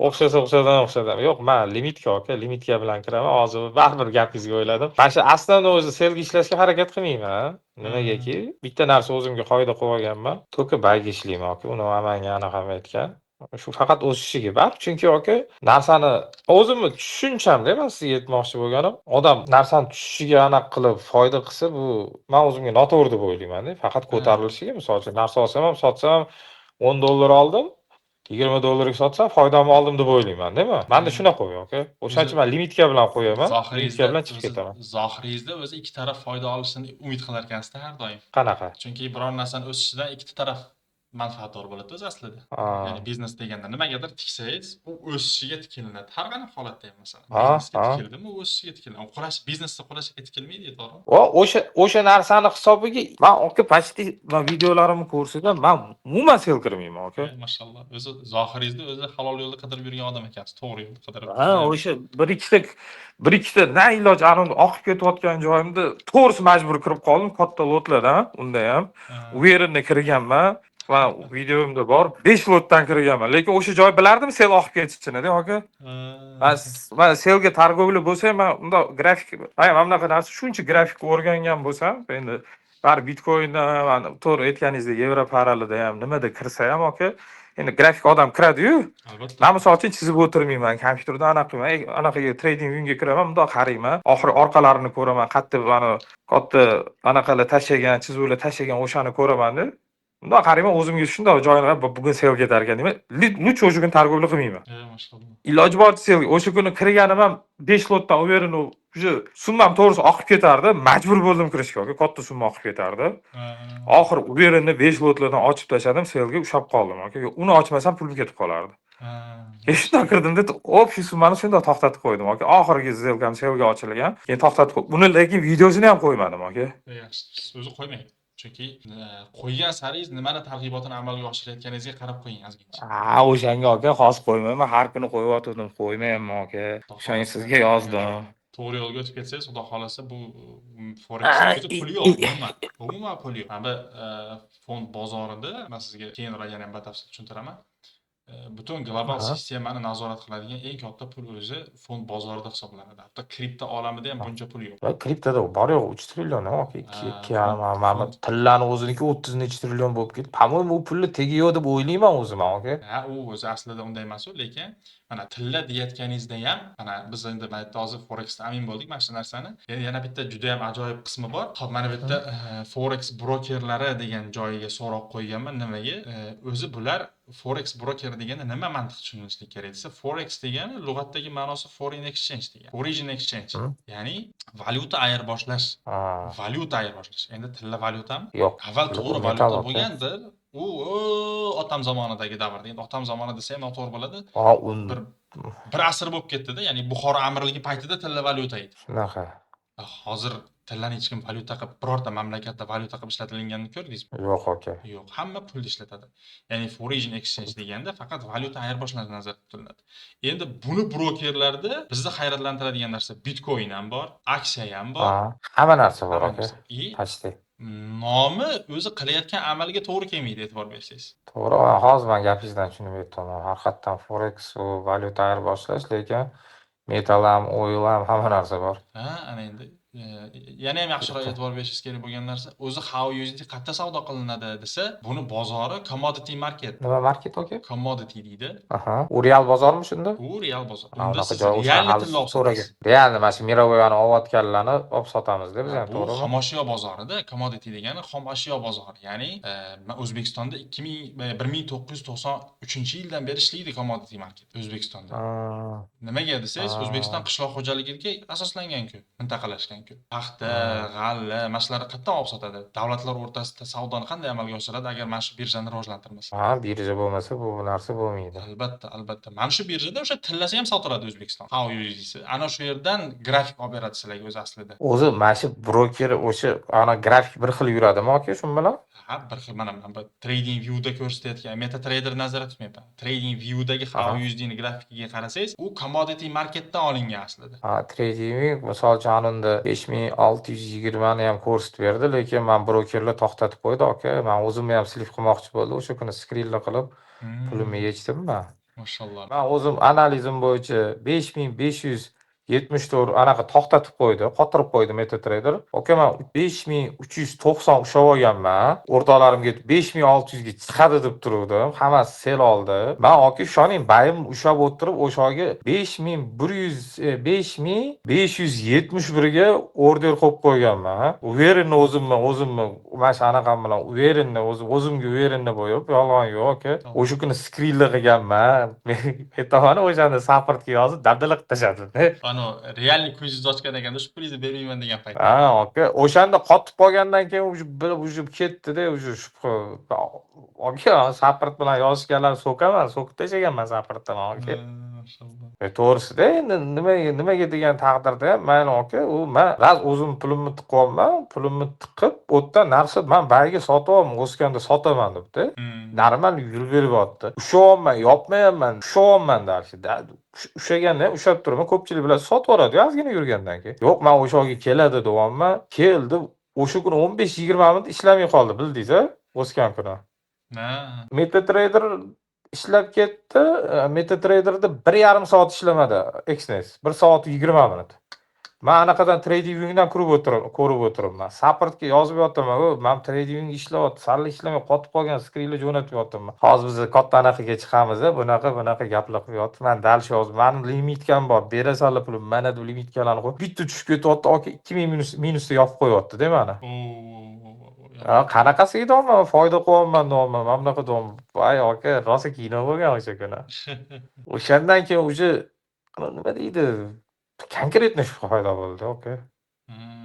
S2: O'xshadan. Yo'q, men limitka aka, limitka bilan kiraman. Hozir baribir gapingizga o'yladim. Mana shu aslan o'zi selga ishlashga harakat qilmayman. Nimagaki, bitta narsa o'zimga qoida qo'yib olganman. To'ka bayga ishlayman aka. Uni menga aniq ham aytgan. Shu faqat o'sishiga bor. Chunki aka, narsani o'zimni tushunchamda men sizga aytmoqchi bo'lganim, odam narsani tushishiga aniq qilib foyda qilsa, bu men o'zimga noto'g'ri deb o'ylayman-da. Faqat ko'tarilishiga, misol uchun narsa olsam ham, sotsam $10 oldim. $20 sotsam foydamni oldim deb o'ylayman-da men. Menda shunaqa qo'y aka. O'shaning uchun men limitka bilan qo'yaman. Limitka bilan chiqib ketaman.
S3: Zohiringizda o'zi ikki taraf foyda olishini umid qilar ekansiz har doim.
S2: Qanaqa?
S3: Chunki biror narsani o'sishidan ikkita taraf manfaatdor bo'ladi o'zi aslida. Ya'ni biznes deganda nimagadir tiksangiz, u o'sishiga tikilinadi. Har qanday holatda ham masalan, biznesga tikildimi, u o'sishiga tikiladi. Qulash biznesda qulashga tikilmaydi, to'g'rimi?
S2: O'sha narsani hisobiga men aka почти videolarimni ko'rsangiz, men umuman sel kirmayman aka.
S3: Mashalloh. O'zi zohiringizda o'zi halol yo'lda qidirib yurgan odam ekansiz, to'g'ri yo'lda qidirib.
S2: O'sha bir ikkita na iloj oqib ketayotgan joyimda to'g'risi majbur kirib qoldim, katta lotlardan. Unda ham u yerga kirganman. Va videomda bor 5 lotdan kirganman, lekin o'sha joy bilardim sel oqib ketishini-da aka. Men selga targovli bo'lsam, men unda grafik, mana bunaqa narsa shuncha grafikni o'rgangan bo'lsam, endi bar Bitcoinda, mana to'g'ri aytganingizdek, yevro paralida ham nimada kirsa ham aka, endi grafik odam kiradi-yu.
S3: Albatta.
S2: Men misol uchun chizib o'tirmayman, kompyuterda anaqaga trading uyga kiraman, bundoq qarayman, oxiri orqalarini ko'raman, katta anaqalar tashlagan, chizuvlar tashlagan o'shani ko'raman-da. Bundoq qarayman, o'zimga shundoq joyini bugun sel ketar ekan deyman. Lutch o'sha kun targovli qilmayman.
S3: Mashalloh.
S2: Iloji bor selga. O'sha kuni kirganim ham 5 lotdan u yerini o'sha summam to'g'risi oqib ketardi. Majbur bo'ldim kirishga. Katta summa oqib ketardi. Oxir u yerini 5 lotlardan ochib tashladim, selga ushab qoldim aka. Uni ochmasam pulim ketib qolardi. Shundan kirdim-da, shu summani shunday to'xtatib qo'ydim aka. Oxirgi selga ochilgan. Keyin to'xtatib qo'ydim. Buni lekin videosini ham qo'ymadim aka.
S3: Yaxshi, o'zi qo'ymang. Chunki qo'ygan saringiz nimani targ'ibotini amalga oshirayotganingizga qarab qo'ying ozgincha.
S2: O'shanga aka xos qo'ymayman, har kuni qo'yib qo'ymayman aka. O'shani sizga yozdim.
S3: To'g'ri yo'lga o'tib ketsangiz, xudo xolasa bu forex puli yo'q, umuman puli yo'q. Bu fond bozorida men sizga keyinroq yana batafsil tushuntiraman. Butun global sistemani nazorat qiladigan eng katta pul o'zi fond bozorida hisoblanadi. Hatto kripto olamida ham buncha pul yo'q.
S2: Kriptoda bor-yo'q 3 trillion aka. 2,5 tillani o'ziniki 30 necha trillion bo'lib ketdi. По-моему, u pulni tegiyo deb o'ylayman o'zim aka.
S3: U o'zi aslida unday emas-ku, lekin mana tilla deyotganingizda ham, mana biz endi hozir forexda amin bo'ldik mana shu narsani. Yana bitta juda ham ajoyib qismi bor. Hop, mana bu yerda forex brokerlari degan joyiga so'roq qo'yganman. Nimaga? O'zi bular forex broker deganda nima mantiq tushunishlik kerak desa, forex degani lug'atdagi ma'nosi foreign exchange degani. Foreign exchange, ya'ni valyuta ayirboshlash. Valyuta ayirboshlash. Endi tilla valyutami?
S2: Yo'q.
S3: Avval to'g'ri valyuta bo'lgandir. u otam zamonidagi davrda. Endi otam zamoni desa ham noto'g'ri bo'ladi. Bir bir asr bo'lib ketdi-da. Ya'ni Buxoro amirligi paytida tilla valyuta edi.
S2: Shunaqa.
S3: Hozir tillarni hech kim valyuta qilib, birorta mamlakatda valyuta qilib ishlatilganini ko'rdingizmi?
S2: Yo'q aka.
S3: Yo'q, hamma pulda ishlatadi. Ya'ni foreign exchange deganda faqat valyuta ayirboshlash nazarda tutiladi. Endi buni brokerlarda bizni hayratlantiradigan narsa Bitcoin ham bor, aksiya ham bor.
S2: Hamma narsa bor
S3: hamma
S2: aka.
S3: narsa.
S2: Pachti.
S3: Nomi o'zi qilayotgan amaliga to'g'ri kelmaydi, e'tibor bersangiz.
S2: To'g'ri, hozir men gapingizdan tushunib yetdim. Haqiqatdan forex u valyuta ayirboshlash, lekin metal ham, oil ham hamma narsa bor.
S3: Ha, ana endi yana ham yaxshiroq e'tibor berishingiz kerak bo'lgan narsa, o'zi how USD qayerda savdo qilinadi desa, buni bozori commodity market.
S2: Nima market aka?
S3: Commodity deydi.
S2: Aha. U real bozormi shunda?
S3: U real bozor.
S2: Unda
S3: Unda siz
S2: joy
S3: real
S2: o'sha
S3: tilla
S2: so'ragan. Realni mana shu mirovoyani olayotganlarni olib sotamizda biz ham,
S3: Bu
S2: to'g'rimi?
S3: xomashyo bozorida, commodity degani xomashyo bozori. Ya'ni men O'zbekistonda 1993-yildan beri ishlaydi commodity market O'zbekistonda. Nimaga desangiz, O'zbekiston qishloq xo'jaligiga asoslangan-ku, mintaqalashgan-ku. Paxta, g'alla, mana shularni qayerdan olib sotadi? Davlatlar o'rtasida savdoni qanday amalga oshiradi agar mana shu birjani rivojlantirmasa?
S2: Ha, birja bo'lmasa bu narsa bo'lmaydi.
S3: Albatta, albatta. Mana shu birjada o'sha tillasi ham sotiladi O'zbekiston. How USD'si. Ana shu yerdan grafik olib beradi sizlarga o'zi aslida.
S2: O'zi mana shu broker o'sha ana grafik bir xil yuradimi aka shu bilan?
S3: Ha, bir xil mana trading viewda ko'rsatayotgan MetaTrader nazarda tutmayapman. Trading viewdagi how USD ni grafikiga qarasangiz, u commodity marketdan olingan aslida.
S2: Ha, trading misol uchun unda 5620 ni ham ko'rsatib berdi, lekin men brokerlar to'xtatib qo'ydi aka. Men o'zim ham slip qilmoqchi bo'ldim. O'sha kuni skrinlar qilib pulimni yechdim men.
S3: Mashalloh.
S2: Men o'zim analizim bo'yicha 5574 anaqa to'xtatib qo'ydi, qotirib qo'ydi MetaTrader. Aka, men 5390 ushlab olganman. O'rtalarimga 5600 ga chiqadi deb turuvdim. Hammasi sel oldi. Men aka ishoning, bayim ushlab o'tirib o'shaga 5571 ga order qo'yib qo'yganman. Uverenni o'zimni mana shu anaqam bilan uverenni o'zimga uverenni qo'yib, yolg'on yo'q aka. O'sha kuni skrinlar qilganman. Aytaman, o'shanda supportga yozib dabdala qilib tashladim.
S3: Ano, realni ko'zingizni ochgan ekanda shu pulingizni bermayman degan payt.
S2: Ha, aka, o'shanda qotib qolgandan keyin uje ketdi-da, uje aka, support bilan yozishganlarni so'kaman, so'kib tashlaganman supportdan aka. To'g'risida endi nimaga degan taqdirda ham mayli aka, u men raz o'zim pulimni tiqyapman, pulimni tiqib, o'tda narsa men bayiga sotyapman, o'sganda sotaman debdi. Normal yurib beryapti. Ushlayapman, yopmayapman, ushlayapman darshida. Ushaganda ushlab turaman, ko'pchilik bilan sotib yuboradi ozgina yurgandan keyin. Yo'q, men o'sha yerga keladi deyapman. Keldi, o'sha kuni 15-20 minut ishlamay qoldi, bildingiz-a? O'sgan kuni. MetaTrader ishlab ketdi. MetaTraderda 1,5 soat ishlamadi Exness. 1 soat 20 minut. Men anaqadan tradingdan ko'rib o'tiribman. Supportga yozib yotaman, men trading ishlayapti, sal ishlamay qotib qolgan skrinlar jo'natib yotaman. Hozir biz katta anaqaga chiqamiz, bunaqa gaplar qilib yotib, men dal shu yozib, mening limitkam bor, berasanlar pulim, mana deb limitkalarni qo'yib, bitta tushib ketyapti, aka 2000 minusda yopib qo'yapti-da meni. Qanaqasiga deyapman, foyda qilyapman deyapman, mana bunaqa deyapman. Voy aka, rosa kino bo'lgan o'sha kuni. O'shandan keyin uje nima deydi? Konkretniy foyda bo'ldi, aka.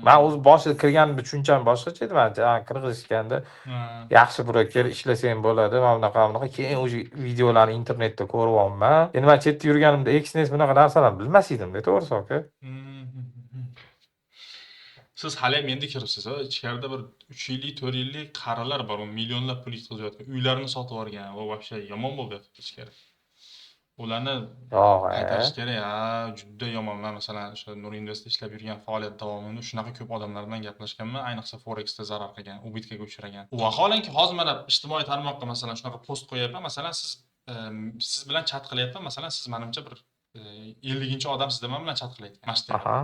S2: Men o'z boshida kirganimda tushuncham boshqacha edi. Men kirgizishganda yaxshi broker ishlasang bo'ladi, mana bunaqa. Keyin o'sha videolarni internetda ko'ryapman. Endi men chetda yurganimda Exness bunaqa narsalarni bilmas edim-da, to'g'risi, aka.
S3: Siz hali ham endi kiribsiz, ichkarida bir 3 yillik, 4 yillik qarilar bor, millionlab pul yetkazayotgan, uylarini sotib olgan, va вообще yomon bo'ldi ichkari. Ularni qaytarish kerak, juda yomon. Men masalan o'sha Nur Investda ishlab yurgan faoliyat davomida shunaqa ko'p odamlar bilan gaplashganman, ayniqsa forexda zarar qilgan, ubitkaga uchragan. Vaholanki hozir mana ijtimoiy tarmoqqa masalan shunaqa post qo'yapman, masalan siz bilan chat qilyapman, masalan siz menimcha bir 50-odam sizda men bilan chat qilyapti.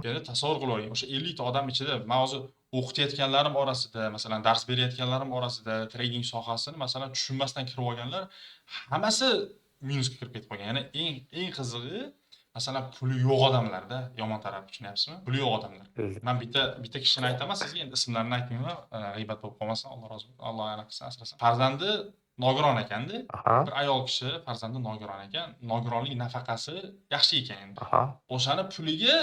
S3: Endi tasavvur qilib oling, o'sha 50 ta odam ichida men hozir o'qitayotganlarim orasida, masalan dars berayotganlarim orasida trading sohasini masalan tushunmasdan kirib olganlar hammasi minusga kirib ketib qolgan. Ya'ni eng qizig'i masalan puli yo'q odamlarda, yomon taraf tushunyapsizmi? Puli yo'q odamlar. Men bitta kishini aytaman sizga, endi ismlarini aytmayman, g'iybat bo'lib qolmasin, Alloh rozi bo'lsin, Alloh anaqasini asrasin. Farzandi nogiron ekanda. Bir ayol kishi farzandi nogiron ekan. Nogironlik nafaqasi yaxshi ekan endi. O'shani puliga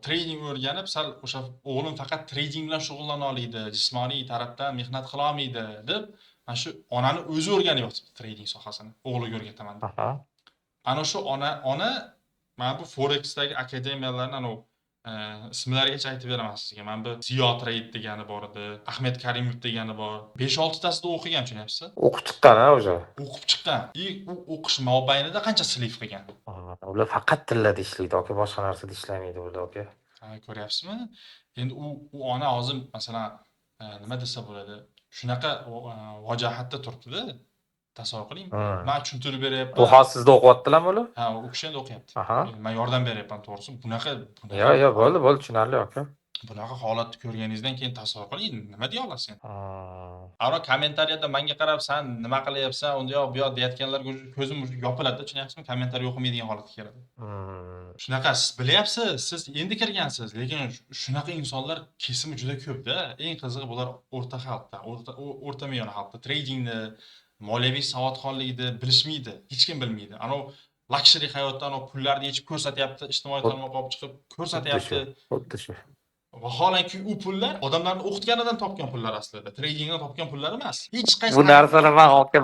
S3: trading o'rganib, sal o'sha o'g'lim faqat trading bilan shug'ullana oladi, jismoniy tarafdan mehnat qila olmaydi deb Mana shu onani o'zi o'rganib yotibdi trading sohasini. O'g'liga o'rgataman deb.
S1: Aha.
S3: Ana shu ona mana bu Forex'dagi akademiyalarni anavi ismlarigacha aytib beraman sizga. Mana bu Ziyo Trade degani bor edi, Ahmed Karimov degani bor. 5-6 tasida o'qigan, tushunyapsizmi?
S1: O'qib chiqqan o'sha.
S3: O'qib chiqqan. U o'qish mobaynida qancha sliv qilgan.
S1: Ular faqat tillada ishlaydi, aka, boshqa narsada ishlamaydi ular, aka.
S3: Ko'ryapsizmi? Endi u ona hozir masalan nima desa bo'ladi? Shunaqa vajohatda turibdi-da. Tasavvur qiling. Men tushuntirib beryapman.
S1: Bu hozir sizda o'qiyaptilarmi ular?
S3: Ha, u kishi endi o'qiyapti.
S1: Aha.
S3: Men yordam beryapman, to'g'risi. Bunaqa
S1: Yo'q, bo'ldi, tushunarli, aka.
S3: bunaqa holatni ko'rganingizdan keyin tasavvur qiling, nima deya olasiz endi? Avval kommentariyada menga qarab, "Sen nima qilyapsan? Unda yo'q, bu yoq" deyotganlar ko'zim yopiladi, tushunyapsizmi? Kommentariy o'qimaydigan holatga keladi. Shunaqa siz bilyapsiz, siz endi kirgansiz, lekin shunaqa insonlar kesimi juda ko'p-da. Eng qizig'i bular o'rta xalqda, o'rta me'yor xalqda tradingni, moliyaviy savodxonlikni bilishmaydi, hech kim bilmaydi. Anov luxury hayotda anov pullarni yechib ko'rsatyapti, ijtimoiy tarmoqqa olib chiqib ko'rsatyapti.
S1: Xuddi shu.
S3: Vaholanki u pullar odamlarni o'qitganidan topgan pullar aslida, tradingdan topgan pullar emas. Hech qaysi
S1: Bu narsani men aka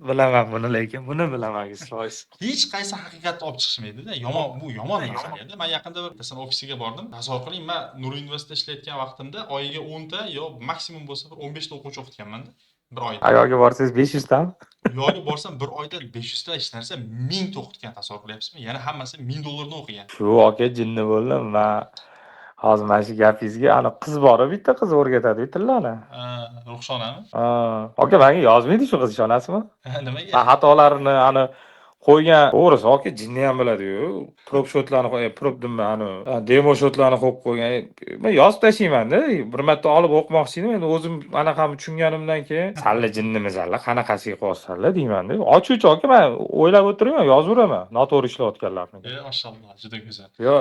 S1: bilaman buni, lekin buni bilaman, islois.
S3: hech qaysi haqiqatni olib chiqishmaydi-da. Bu yomon narsa edi. Men yaqinda bir desam ofisiga bordim. Tasavvur qiling, men Nur Investda ishlayotgan vaqtimda oyiga 10 ta yo maksimum bo'lsa bir 15 ta o'quvchi o'qitganman-da. Bir oyda.
S1: Ayoga borsangiz 500 tami?
S3: Yo'lga borsam bir oyda 500 ta hech narsa 1000 ta o'qitgan, tasavvur qilyapsizmi? Yana hammasi $1000 dan o'qigan.
S1: Shu aka jinni bo'ldim. Men hozir mana shu gapingizga ana qiz bor, bitta qiz o'rgatadi tillarni.
S3: Ruxshonami?
S1: Aka menga yozmaydi shu qiz, ishonasizmi?
S3: Nimaga?
S1: Xatolarini ani qo'ygan. To'g'risi, aka jinni ham biladi-yu. Prop shotlarni qo'yib, prop nima ani demo shotlarni qo'yib qo'ygan. Men yozib tashlayman-da. Bir marta olib o'qimoqchi edim. Endi o'zim anaqamni tushunganimdan keyin salla jinnimi salla, qanaqasiga qo'yasizlar deyman-da. Ochuvchi aka, men o'ylab o'tiraman, yozaveraman. Noto'g'ri ishlayotganlarni.
S3: Mashalloh, juda go'zal.
S1: Yo,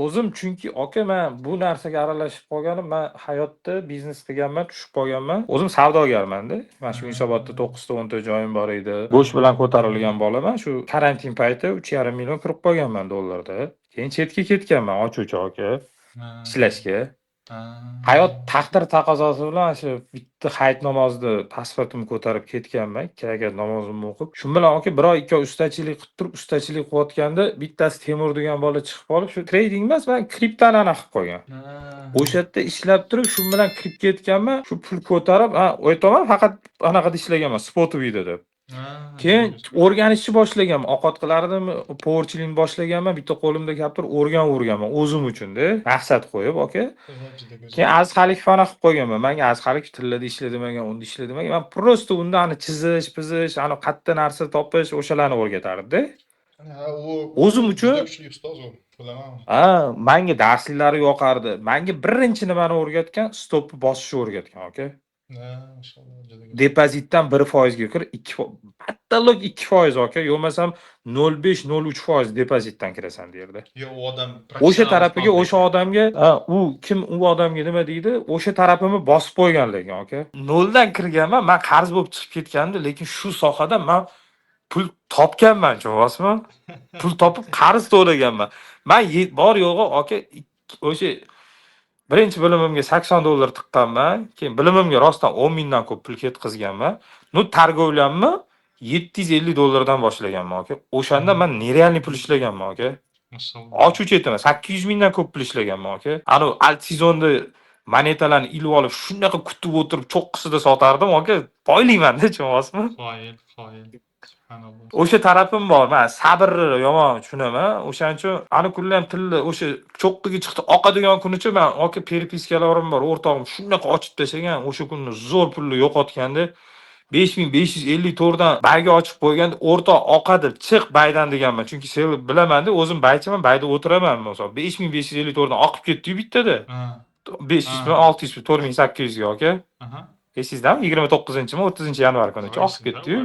S1: o'zim chunki aka men bu narsaga aralashib qolganim, men hayotda biznes qilganman, tushib qolganman. O'zim savdogarman-da. Mana shu Yunusobodda 9 ta 10 ta joyim bor edi. Go'sh bilan ko'tarilgan bolaman. Shu karantin payti 3,5 million kirib qolganman dollarda. Keyin chetga ketganman, ochuvchi aka, ishlashga. Hayot taqdir taqozosi bilan shu bitta hayit namozida pasportimni ko'tarib ketganman, 2 rakat namozimni o'qib. Shu bilan aka 1 oy 2 oy ustachilik qilib turib, ustachilik qilayotganda bittasi Temur degan bola chiqib qolib, shu trading emas, men kriptoni anaqa qilib qo'ygan. O'sha yerda ishlab turib, shu bilan kirib ketganman, shu pul ko'tarib, o'ytaman, faqat anaqada ishlaganman, Spotovida deb. Keyin o'rganishni boshlaganman, ovqat qilardimmi, powerchilikni boshlaganman, bitta qo'limda kaptir o'rganman o'zim uchun-da, maqsad qo'yib, aka. Keyin azxalik fana qilib qo'yganman. Menga azxalik tillada ishla demagan, unda ishla demagan. Men prosta unda ani chizish, pizish, ani qatta narsa topish, o'shalarni o'rgatardi-da. O'zim uchun
S3: kuchli ustoz u, bilaman.
S1: menga darsliklari yoqardi. Menga birinchi nimani o'rgatgan, stopni bosishni o'rgatgan, aka.
S3: Mashalloh, juda go'zal.
S1: Depozitdan 1% ga kir, 2%. Battalok 2% aka, yo'lmasam 0,5-0,3% depozitdan kirasan derdi.
S3: Yo, u odam
S1: O'sha tarafiga, o'sha odamga, u odamga nima deydi? O'sha tarafimni bosib qo'ygan lekin aka. 0 dan kirganman, men qarz bo'lib chiqib ketgandim, lekin shu sohada men pul topganman, tushunyapsizmi? Pul topib qarz to'laganman. Men bor yo'g'i aka, o'sha birinchi bilimimga $80 tiqqanman. Keyin bilimimga rostdan 10 mingdan ko'p pul ketkazganman. Targovlamni $750 dan boshlaganman aka. O'shanda men nerealniy pul ishlaganman aka.
S3: Mashalloh.
S1: Ochuvchi aytaman, 800 mingdan ko'p pul ishlaganman aka. Ani alt sezonda monetalarni ilib olib, shunaqa kutib o'tirib cho'qqisida sotardim aka. Boylayman-da, tushunyapsizmi?
S3: Qoyil. Subhanalloh.
S1: O'sha tarafim bor. Men sabrni yomon tushunaman. O'shaning uchun ani kunlar ham tilni o'sha cho'qqiga chiqdi. Oqadigan kunicha men aka perpiskalarim bor. O'rtog'im shunaqa ochib tashagan, o'sha kunni zo'r pulni yo'qotganda 5554 dan bayga ochib qo'yganda o'rtoq oqadi, chiq baydan deganman. Chunki sen bilaman-da, o'zim baychiman, bayda o'tiraman. Masalan, 5554 dan oqib ketdi-yu bittada. 500 mi, 600 mi, 4800 ga aka. Esizdami? 29-mi, 30-yanvar kuni oqib ketdi-yu.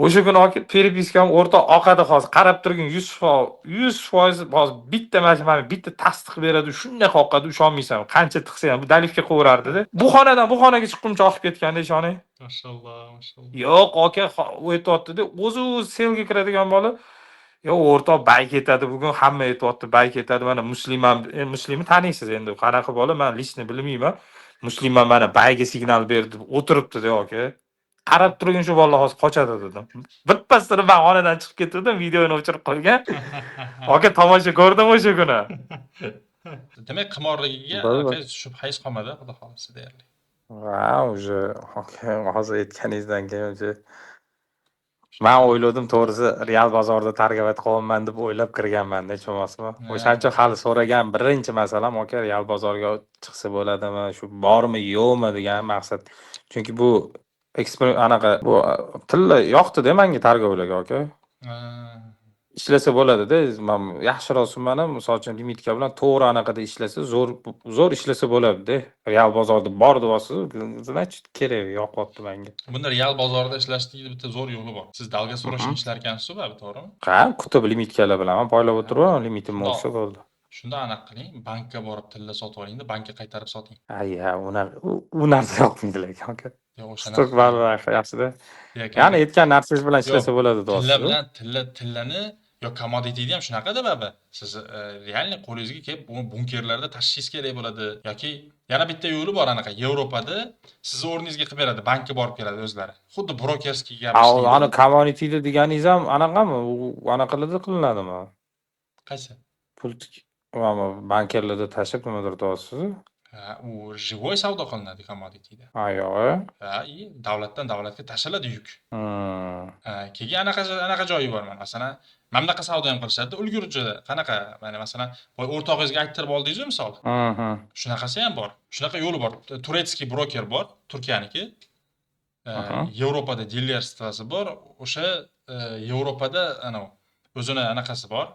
S1: O'sha kuni aka perpiskam o'rtoq oqadi hozir. Qarab turgin 100% hozir bitta mana bitta tasdiq beradi. Shunday oqadi, ishonmaysan. Qancha tiqsa ham bu dalifga qo'yardi-da. Bu xonadan bu xonaga chiqquncha oqib ketganda ishoning.
S3: Mashalloh.
S1: Yo'q aka, o'tyapti-da. O'zi selga kiradigan bola. Yo, o'rtoq bay ketadi, bugun hamma aytayapti, bay ketadi. Mana Muslimni taniysiz endi. Qanaqa bola, men listni bilmayman. Muslimman mana bayga signal berdi, o'tiribdi-da aka. qarab turgin shu bola hozir qochadi dedim. Birpasda men xonadan chiqib ketdim, videoni o'chirib qo'ygan. Aka tomosha ko'rdim o'sha kuni.
S3: Demak, qimorligiga
S2: Bir.
S3: shubhangiz qolmadi, xudo xohlasa deyarli.
S1: Va уже hozir aytganingizdan keyin уже men o'yladim to'g'risi real bozorda targ'ibot qilyapman deb o'ylab kirganman-da hech bo'lmasmi. O'shaning uchun hali so'ragan birinchi masalam aka real bozorga chiqsa bo'ladimi, shu bormi yo'qmi degan maqsad. Chunki bu anaqa bu tilla yoqdi-da menga targ'ibotlarga aka.
S3: Ha.
S1: Ishlasa bo'ladida, men yaxshiroq summani misol uchun limitka bilan to'g'ri anaqada ishlasa, zo'r ishlasa bo'ladi-da. Real bozorda bor deyapsiz, значит kerak yoqyapti menga.
S3: Bunda real bozorda ishlashning bitta zo'r yo'li bor. Siz dalgasrochniy ishlar ekansiz-ku, to'g'rimi?
S1: Ha, kutib limitkalar bilan poylab o'tirib, limitim bo'lsa bo'ldi.
S3: Shunda anaqa qiling, bankka borib tilla sotib oling-da, bankka qaytarib soting.
S1: Ayya, u narsa yoqmaydi lekin aka.
S3: Yo'q, o'sha
S1: Stok baribir yaxshida.
S3: narsa.
S1: Ya'ni aytgan narsangiz bilan ishlasa bo'ladi
S3: Tilla
S1: deyapsiz.
S3: bilan tillani yo commodity ham shunaqada baba. Siz realni qo'lingizga kelib bunkerlarda tashishingiz kerak bo'ladi yoki yana bitta yo'li bor anaqa. Yevropada sizni o'rningizga qilib beradi, bankka borib keladi o'zlari. Xuddi brokerskiy kabi ishlaydi.
S1: Ana commodity deganingiz ham anaqami? U anaqalarda qilinadimi?
S3: Qaysi?
S1: Pul bankerlarda tashib nimadir deyapsiz?
S3: Ha, u живой savdo qilinadi commodityda.
S1: Ha, yo'q.
S3: Ha, davlatdan davlatga tashiladi yuk.
S1: Hmm.
S3: Keyin anaqa joyi bor mana. Masalan, mana bunaqa savdo ham qilishadi ulgurjida. Qanaqa? Mana masalan, boy o'rtog'ingizga ayttirib oldingiz-ku misol. Shunaqasi ham bor. Shunaqa yo'li bor. Turetskiy broker bor, Turkiyaniki. Yevropada dilerstvosi bor. O'sha Yevropada ana o'zini anaqasi bor.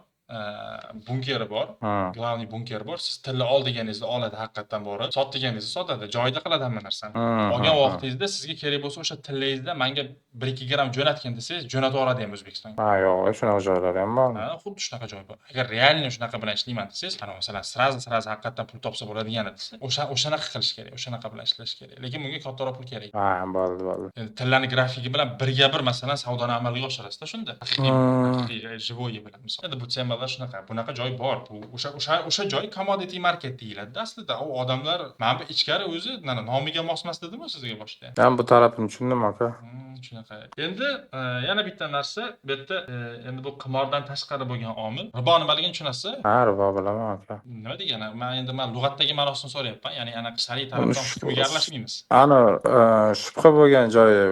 S3: Bunkeri bor. Glavniy bunker bor. Siz tilla ol deganingizda oladi haqiqatan borib, sot deganingizda sotadi. Joyida qiladi hamma narsani. Olgan vaqtingizda sizga kerak bo'lsa o'sha tillangizda menga 1-2 gram jo'natgin desangiz, jo'natib yuboradi ham O'zbekistonga.
S1: Ha, yo'q, shunaqa joylar ham bor.
S3: Ha, xuddi shunaqa joy bor. Agar realni shunaqa bilan ishlayman desangiz, ana masalan, sraz haqiqatan pul topsa bo'ladigan desa, o'shanaqa qilish kerak, o'shanaqa bilan ishlash kerak. Lekin bunga kattaroq pul kerak.
S1: Ha, bo'ldi.
S3: Endi tillani grafigi bilan birga bir masalan savdoni amalga oshirasiz-da shunda. Haqiqiy живой bilan misol. Endi bu temalar shunaqa, bunaqa joy bor. Bu o'sha joy commodity market deyiladi aslida. U odamlar mana bu ichkari o'zi nomiga mosmas dedimi sizga boshda?
S1: Men bu tarafini tushundim aka.
S3: Shunaqa. Endi yana bitta narsa, bu yerda endi bu qimordan tashqari bo'lgan omil. Ribo nimaligini tushunasiz?
S1: Ha, ribo bilaman aka.
S3: Nima degani? Men lug'atdagi ma'nosini so'rayapman. Ya'ni anaqa shariy tarafdan hukmiga aralashmaymiz.
S1: Ana shubha bo'lgan joyi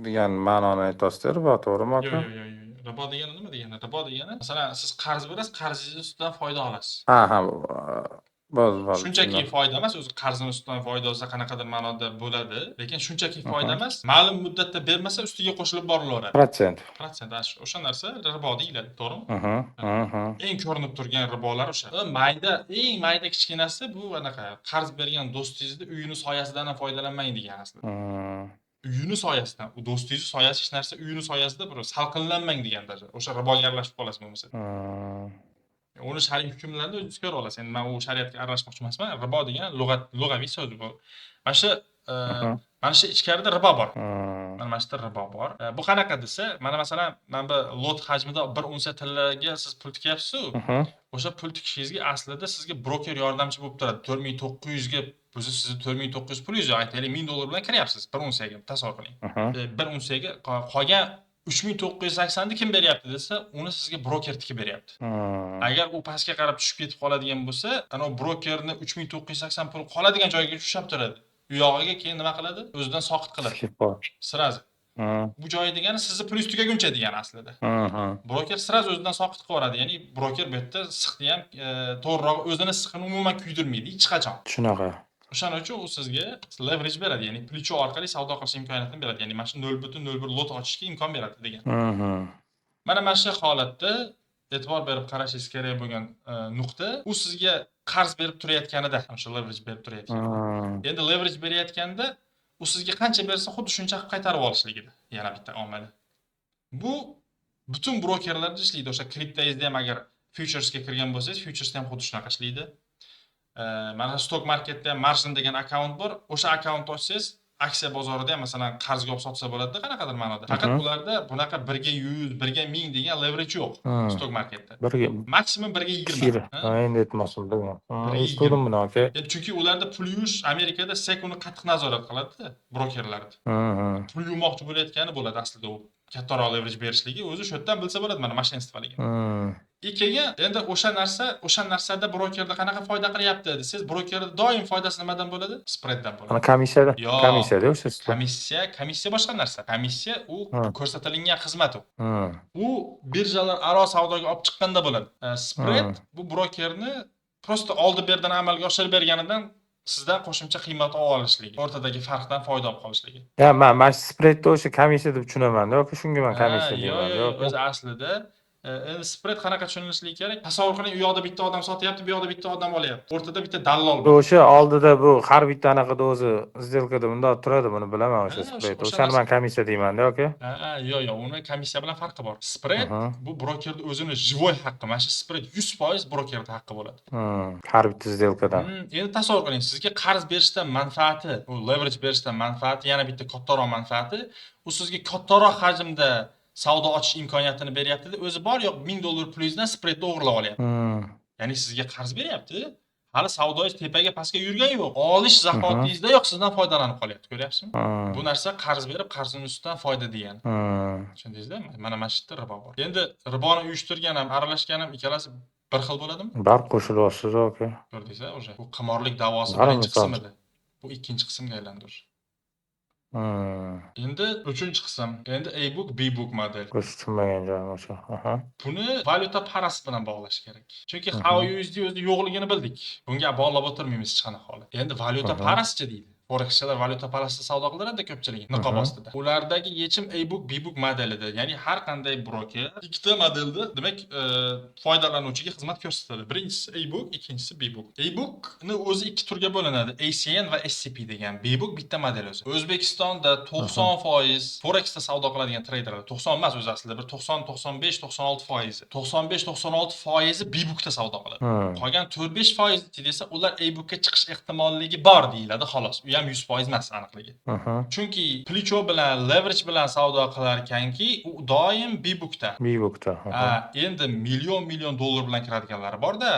S1: degan ma'noni aytasiz, ribo to'g'rimi aka?
S3: Yo'q. Ribo degani nima degani? Ribo degani, masalan, siz qarz berasiz, qarzingiz ustidan foyda olasiz.
S1: Ha. Bo'ldi.
S3: Shunchaki foyda emas, o'zi qarzning ustidan foyda olsa qanaqadir ma'noda bo'ladi, lekin shunchaki foyda emas, ma'lum muddatda bermasa ustiga qo'shilib borilaveradi. Protsent o'sha narsa ribo deyiladi, to'g'rimi? Eng ko'rinib turgan ribolar o'sha. Eng mayda kichkinasi bu anaqa qarz bergan do'stingizni uyini soyasidan ham foydalanmang degan aslida. Uyini soyasidan, u do'stingiz soyasi hech narsa, uyini soyasida bir salqinlanmang degandir. O'sha riboga aralashib qolasiz bo'lmasa. Uni shariy hukmlarni o'zingiz ko'ra olasiz. Endi men u shariatga aralashmoqchi emasman. Ribo degan lug'aviy so'z bu. Mana shu ichkarida ribo bor. Mana shu ribo bor. Bu qanaqa desa, mana masalan, men bu lot hajmida 1 unsiya tillaga siz pul tikyapsiz-ku. O'sha pul tikishingizga aslida sizga broker yordamchi bo'lib turadi. 4900 ga o'zi sizni 4900 pulingiz, aytaylik $1000 bilan kiryapsiz 1 unsiyaga, tasavvur qiling. 1 unsiyaga qolgan 3980 ni kim beryapti desa, uni sizga broker tikib beryapti. Agar u pastga qarab tushib ketib qoladigan bo'lsa, ana brokerni 3980 pul qoladigan joyga tushib turadi. U yog'iga keyin nima qiladi? O'zidan soqit qiladi. Sirazi. Bu joy degani sizni pulingiz tugaguncha degani aslida. Broker sirazi o'zidan soqit qilib yuboradi. Ya'ni broker bu yerda siqni ham to'g'riroq o'zini siqini umuman kuydirmaydi hech qachon.
S1: Shunaqa.
S3: O'shaning uchun u sizga leverage beradi, ya'ni plicho orqali savdo qilish imkoniyatini beradi. Ya'ni mana shu 0.01 lot ochishga imkon beradi degan. Mana shu holatda e'tibor berib qarashingiz kerak bo'lgan nuqta, u sizga qarz berib turayotganida, o'sha leverage berib turayotganda. Endi leverage berayotganda u sizga qancha bersa, xuddi shuncha qilib qaytarib olishligida. Yana bitta omili. Bu butun brokerlarda ishlaydi. O'sha kriptongizda ham agar futuresga kirgan bo'lsangiz, futuresda ham xuddi shunaqa ishlaydi. Mana stock marketda ham margin degan akkaunt bor. O'sha akkaunt ochsangiz, aksiya bozorida ham masalan qarzga olib sotsa bo'ladi qanaqadir ma'noda. Faqat ularda bunaqa 1 ga 100, 1 ga 1000 degan leverage yo'q stock marketda.
S2: Birga
S3: Maksimum 1 ga 20.
S2: kishira. Endi aytmoqchiman bilgan.
S3: Birga
S2: Eshitdim buni aka.
S3: Chunki ularda pul yuvish Amerikada SEC uni qattiq nazorat qiladi-da, brokerlarni. Pul yuvmoqchi bo'layotgani bo'ladi aslida u. Kattaroq leverage berishligi o'zi shu yerdan bilsa bo'ladi mana mashinistvaligi. Keyin endi o'sha narsada brokerda qanaqa foyda qilyapti desangiz, brokerda doim foydasi nimadan bo'ladi? Spreaddan bo'ladi.
S2: Ana komissiyada.
S3: Yo'q.
S2: Komissiyada o'sha.
S3: Komissiya boshqa narsa. Komissiya u ko'rsatilgan xizmat u. U birjalar aro savdoga olib chiqqanda bo'ladi. Spread bu brokerni prosta oldi berdan amalga oshirib berganidan sizdan qo'shimcha qiymat olib olishligi, o'rtadagi farqdan foyda olib qolishligi.
S2: Men spreadni o'sha komissiya deb tushunaman-da, yoki shunga men komissiya deyman.
S3: Yo'q, o'zi aslida spread qanaqa tushunishligi kerak? Tasavvur qiling, u yoqda bitta odam sotyapti, bu yoqda bitta odam olyapti. O'rtada bitta dallol bor.
S2: O'sha oldida bu har bitta anaqada o'zi сделкада bundoq turadi, buni bilaman o'sha spread. O'shani men komissiya deyman-da, yoki?
S3: Yo'q, uni komissiya bilan farqi bor. Spread bu brokerning o'zini живой haqqi. Mana shu spread 100% brokerning haqqi bo'ladi.
S2: Har bitta сделкаdan.
S3: Endi tasavvur qiling, sizga qarz berishdan manfaati, u leverage berishdan manfaati, yana bitta kattaroq manfaati, u sizga kattaroq hajmda savdo ochish imkoniyatini beryapti-da, o'zi bor yo'q $1000 pulingizdan spreadni o'g'irlab olyapti. Ya'ni sizga qarz beryapti, hali savdoyingiz tepaga pastga yurgani yo'q. Olish zahotingizda yo'q, sizdan foydalanib qolyapti, ko'ryapsizmi? Bu narsa qarz berib, qarzning ustidan foyda degani. Tushundingizmi? Mana shu yerda ribo bor. Endi riboni uyushtirgan ham, aralashgan ham ikkalasi bir xil bo'ladimi?
S2: Bar qo'shilyapsiz aka.
S3: Ko'rdingizmi? O'sha bu qimorlik da'vosi birinchi qism edi. Bu ikkinchi qismga aylandi. Endi uchinchi qism. Endi A-book, B-book model.
S2: Tushunmagan joyim o'sha.
S3: Buni valyuta parasi bilan bog'lash kerak. Chunki USD o'zi yo'qligini bildik. Bunga bog'lab o'tirmaymiz hech qanaqa holat. Endi valyuta parasichi deydi. Forexchilar valyuta parasida savdo qilaradi ko'pchiligi niqob ostida. Ulardagi yechim A-book, B-book modelida. Ya'ni har qanday broker ikkita modelda, demak, foydalanuvchiga xizmat ko'rsatadi. Birinchisi A-book, ikkinchisi B-book. A-bookni o'zi ikki turga bo'linadi. ACN va SCP degan. B-book bitta model o'zi. O'zbekistonda 90% Forexda savdo qiladigan treyderlar, 90 emas o'zi aslida bir 90, 95, 96%. 95-96% B-bookda savdo qiladi. Qolgan 4-5% desa, ular A-bookka chiqish ehtimolligi bor deyiladi, xolos. 100% emas aniqligi. Chunki plicho bilan, leverage bilan savdo qilar ekanki, u doim B-bookda. Endi million dollar bilan kiradiganlari bor-da.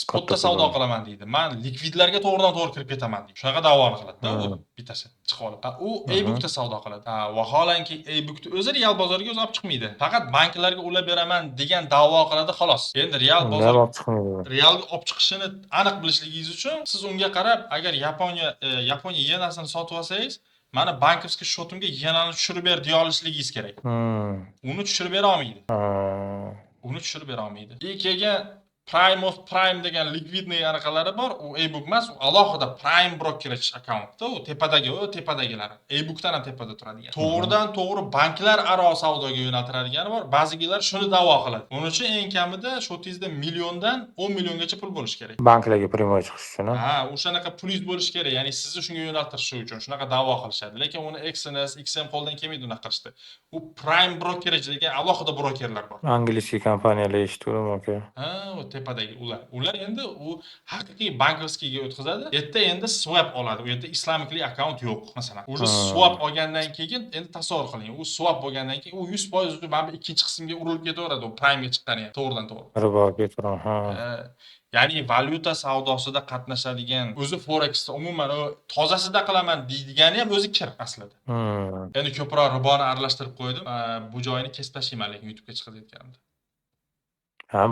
S3: Spotda savdo qilaman deydi. Men likvidlarga to'g'ridan-to'g'ri kirib ketaman deydi. Shunaqa da'voni qiladi-da u bittasi chiqib olib. U A-bookda savdo qiladi. Vaholanki A-bookni o'zi real bozorga o'zi olib chiqmaydi. Faqat banklarga ulab beraman degan da'vo qiladi, xolos. Endi real bozor realga olib chiqishini aniq bilishligingiz uchun siz unga qarab, agar Yaponiya yenasini sotib olsangiz, mana bankovskiy shotimga yenani tushirib ber deya olishligingiz kerak. Uni tushirib bera olmaydi. Keyin Prime of Prime degan likvidniy anaqalari bor. U A-book emas, u alohida Prime brokerage account-da, u tepadagilari. A-bookdan ham tepada turadigan. To'g'ridan-to'g'ri banklar aro savdoga yo'naltiradigani bor. Ba'zigilar shuni da'vo qiladi. Buning uchun eng kamida shotingizda milliondan 10 milliongacha pul bo'lishi kerak.
S2: Banklarga primoy chiqish uchun.
S3: O'shanaqa pulingiz bo'lishi kerak. Ya'ni sizni shunga yo'naltirish uchun shunaqa da'vo qilishadi. Lekin uni XNS, XM qo'ldan kelmaydi unaqa qilishdi. U Prime brokerage degan alohida brokerlar bor.
S2: Angliskiy kompaniyalar eshitdim aka.
S3: Tepadagi ular endi u haqiqiy bankovskiyga o'tkazadi. Erta endi swap oladi. U yerda islamikli akkaunt yo'q, masalan. O'sha swap olgandan keyin endi tasavvur qiling, u swap bo'lgandan keyin u 100% mana bu ikkinchi qismga urilib ketaveradi, u prime'ga chiqqani ham to'g'ridan-to'g'ri.
S2: Riboga ketaveradi.
S3: Ya'ni valyuta savdosida qatnashadigan o'zi Forexda umuman u tozasida qilaman deydigani ham o'zi kir aslida. Endi ko'proq riboni aralashtirib qo'ydim. Bu joyini kesib tashlayman lekin YouTube'ga chiqayotganimda.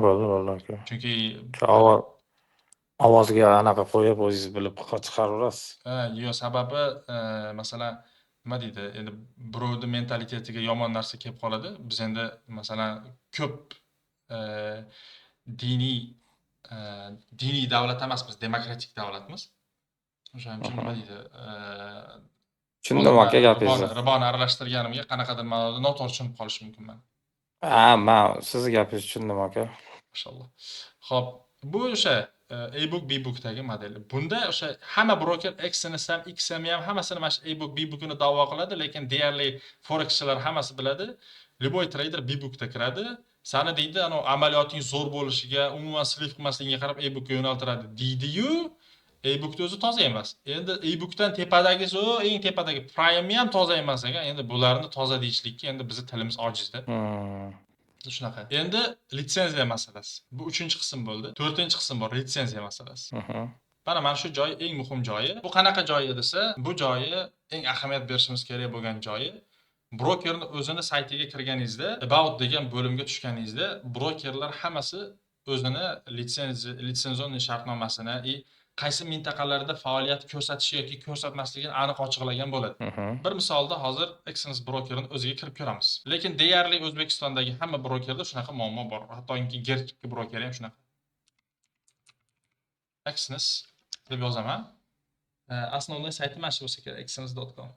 S2: Bo'ldi aka.
S3: Chunki
S2: ovozga anaqa qo'yib o'zingiz bilib chiqaraverasiz.
S3: Yo'q, sababi masalan nima deydi? Endi birovning mentalitetiga yomon narsa kelib qoladi. Biz endi masalan ko'p diniy davlat emasmiz, demokratik davlatmiz. O'shaning uchun nima deydi?
S2: Tushundim aka gapingizni.
S3: Riboni aralashtirganimga qanaqadir ma'noda noto'g'ri tushunib qolish mumkinman.
S2: Men sizni gapingizni tushundim aka.
S3: Mashalloh. Xo'p, bu o'sha A-book, B-bookdagi model. Bunda o'sha hamma broker XNS ham, XM ham hammasini mana shu A-book, B-bookni da'vo qiladi, lekin deyarli forexchilar hammasi biladi. Любой trader B-bookda kiradi. Sani deydi, amaliyoting zo'r bo'lishiga, umuman slip qilmasligiga qarab A-bookga yo'naltiradi deydi-yu, e-bookni o'zi toza emas. Endi e-bookdan tepadagisi o eng tepadagi Prime ham toza emas ekan. Endi bularni toza deyishlikka endi bizni tilimiz ojizda. Shunaqa. Endi litsenziya masalasi. Bu 3-qism bo'ldi. 4-qism bor, litsenziya masalasi. Mana shu joy eng muhim joyi. Bu qanaqa joyi desa, bu joyi eng ahamiyat berishimiz kerak bo'lgan joyi. Brokerni o'zini saytiga kirganingizda, about degan bo'limga tushganingizda, brokerlar hammasi o'zini litsenzion shartnomasini qaysi mintaqalarda faoliyat ko'rsatishi yoki ko'rsatmasligini aniq ochiqlagan bo'ladi. Bir misolda hozir Exynos brokerini o'ziga kirib ko'ramiz. Lekin deyarli O'zbekistondagi hamma brokerda shunaqa muammo bor. Hattoki Gerchki brokeri ham shunaqa. Exynos deb yozaman. Основной sayti mana shu bo'lsa kerak, exynos.com.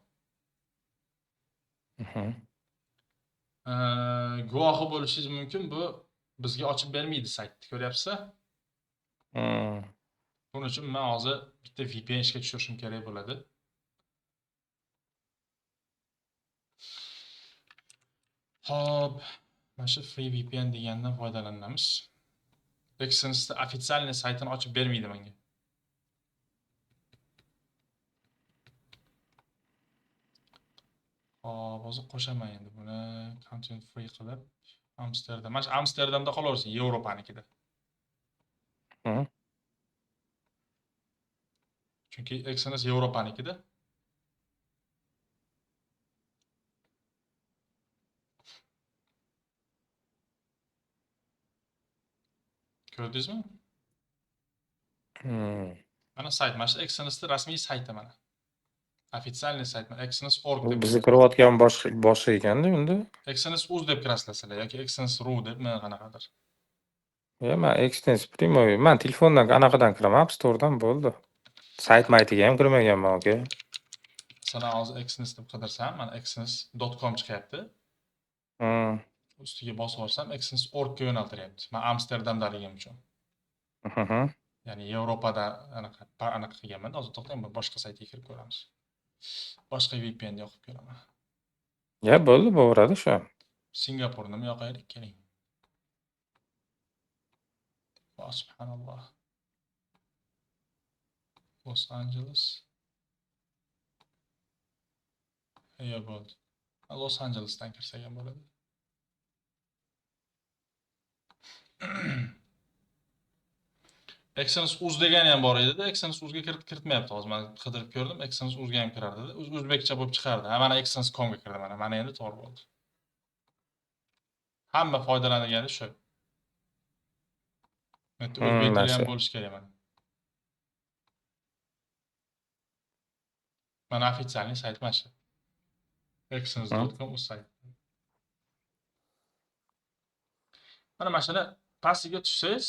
S3: Guvohi bo'lishingiz mumkin, bu bizga ochib bermaydi saytni, ko'ryapsiz? Buning uchun men hozir bitta VPN ishga tushirishim kerak bo'ladi. Hop, mana shu free VPN degandan foydalanamiz. Exynos'da ofitsialniy saytini ochib bermaydi menga. Hop, hozir qo'shaman endi buni content free qilib Amsterdam. Mana shu Amsterdamda qolaversin, Yevropanikida. Chunki Exynos Yevropanikida. Ko'rdingizmi? Mana sayt, mana shu Exynos'ning rasmiy sayti mana. Ofitsialniy sayt mana exynos.org deb.
S2: Bizni kirayotgan boshqa ekanda unda.
S3: Exynos.uz deb kirasizlar yoki exynos.ru deb qanaqadir.
S2: Men Exynos Primoy, men telefondan anaqadan kiraman, App Store'dan bo'ldi. Sayt maytiga ham kirmaganman, aka.
S3: Sana hozir Exynos deb qidirsam, mana exynos.com chiqyapti. Ustiga bosib olsam exynos.org ga yo'naltiryapti. Men Amsterdamdaligim uchun. Ya'ni Yevropada anaqa qilganman. Hozir to'xtang, boshqa saytga kirib ko'ramiz. Boshqa VPN yoqib ko'raman.
S2: Ya bo'ldi, bo'veradi shu.
S3: Singapurni yoqaylik, keling. Subhanalloh. Los Angeles. Ya bo'ldi. Los Angelesdan kirsak ham bo'ladi. Exynos.uz degani ham bor edi-da, Exynos.uzga kiritmayapti hozir. Men qidirib ko'rdim, Exynos.uzga ham kirardi. O'zbekcha bo'lib chiqardi. Mana Exynos.comga kirdi mana. Mana endi to'g'ri bo'ldi. Hamma foydalanagani shu. Bitta o'zbek tili ham bo'lish kerak mana. Mana ofitsialniy sayt mana shu. exynos.com uz sayt. Mana shuni pastiga tushsangiz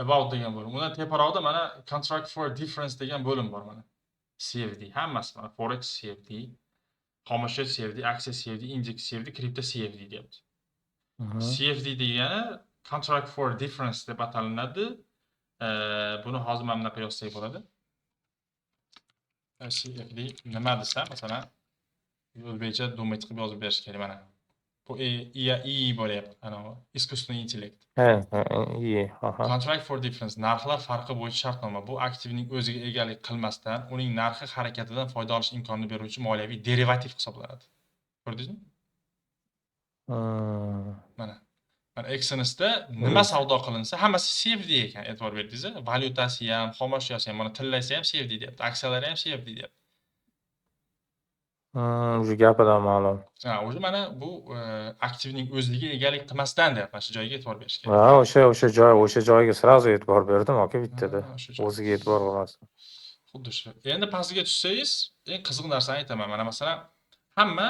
S3: about degan bo'lim. Undan teparoqda mana contract for difference degan bo'lim bor mana. CFD hammasi mana forex CFD, xomashyo CFD, aksiya CFD, indeks CFD, kripto CFD deyapti. CFD degani contract for difference deb atalinadi. Buni hozir mana bunaqa yozsak bo'ladi. CFD nima desa, masalan, o'zbekcha думать qilib yozib berish kerak mana. Bu AI bo'lyapti, ana искусственный intellekt. Contract for difference narxlar farqi bo'yicha shartnoma. Bu aktivning o'ziga egalik qilmasdan, uning narxi harakatidan foyda olish imkonini beruvchi moliyaviy derivativ hisoblanadi. Ko'rdingizmi? Mana Exynos'da nima savdo qilinsa, hammasi CFD ekan, e'tibor berdingizmi? Valyutasi ham, xomashyosi ham, mana tillaysa ham CFD deyapti, aksiyalari ham CFD deyapti.
S2: Shu gapidan ma'lum.
S3: O'zi mana bu aktivning o'ziga egalik qilmasdan deyapti. Mana shu joyga e'tibor berish kerak.
S2: O'sha joyga srazu e'tibor berdim, aka, bittada. O'ziga e'tibor qilmasdim.
S3: Xuddi shu. Endi pastiga tushsangiz, eng qiziq narsani aytaman. Mana masalan, hamma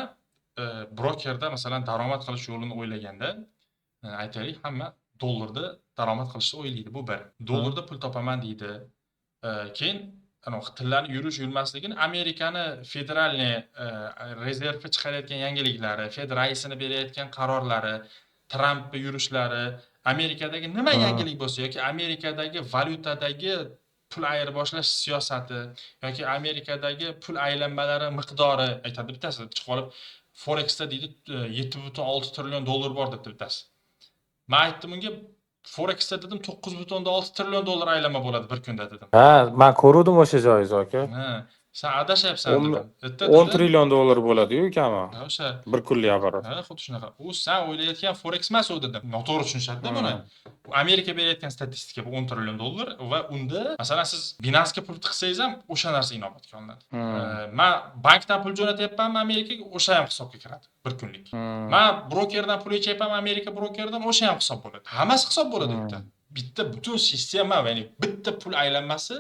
S3: brokerda masalan daromad qilish yo'lini o'ylaganda, aytaylik, hamma dollarda daromad qilishni o'ylaydi. Bu bir. Dollarda pul topaman deydi. Keyin tillarni yurmasligini Amerikani federalniy rezervi chiqarayotgan yangiliklari, Fed raisini berayotgan qarorlari, Trampni yurishlari, Amerikadagi nima yangilik bo'lsa yoki Amerikadagi valyutadagi pul ayirboshlash siyosati yoki Amerikadagi pul aylanmalari miqdori aytadi bittasi chiqib olib Forexda deydi 7,6 trillion dollar bor deb bittasi. Men aytdim unga Forexda dedim 9,6 trillion dollar aylanma bo'ladi bir kunda dedim.
S2: Ha, men ko'rdim o'sha joyingizni aka.
S3: Ha, sen adashyapsan
S2: 10
S3: dedim. Bitta
S2: 10
S3: dedim.
S2: trillion dollar bo'ladi-yu kami.
S3: Ha, o'sha
S2: Bir kunlik apparat.
S3: ha, xuddi shunaqa. U sen o'ylayotgan forex emas u dedim. Noto'g'ri tushunishadi-da buni. Bu Amerika berayotgan statistika bu 10 trillion dollar va unda masalan siz Binance pul tiqsangiz ham o'sha narsa inobatga olinadi. Men bankdan pul jo'natyapmanmi Amerikaga, o'sha ham hisobga kiradi bir kunlik. Men brokerdan pul yechyapman Amerika brokeridan, o'sha ham hisob bo'ladi. Hammasi hisob bo'ladi bitta. Bitta butun sistema, ya'ni bitta pul aylanmasi,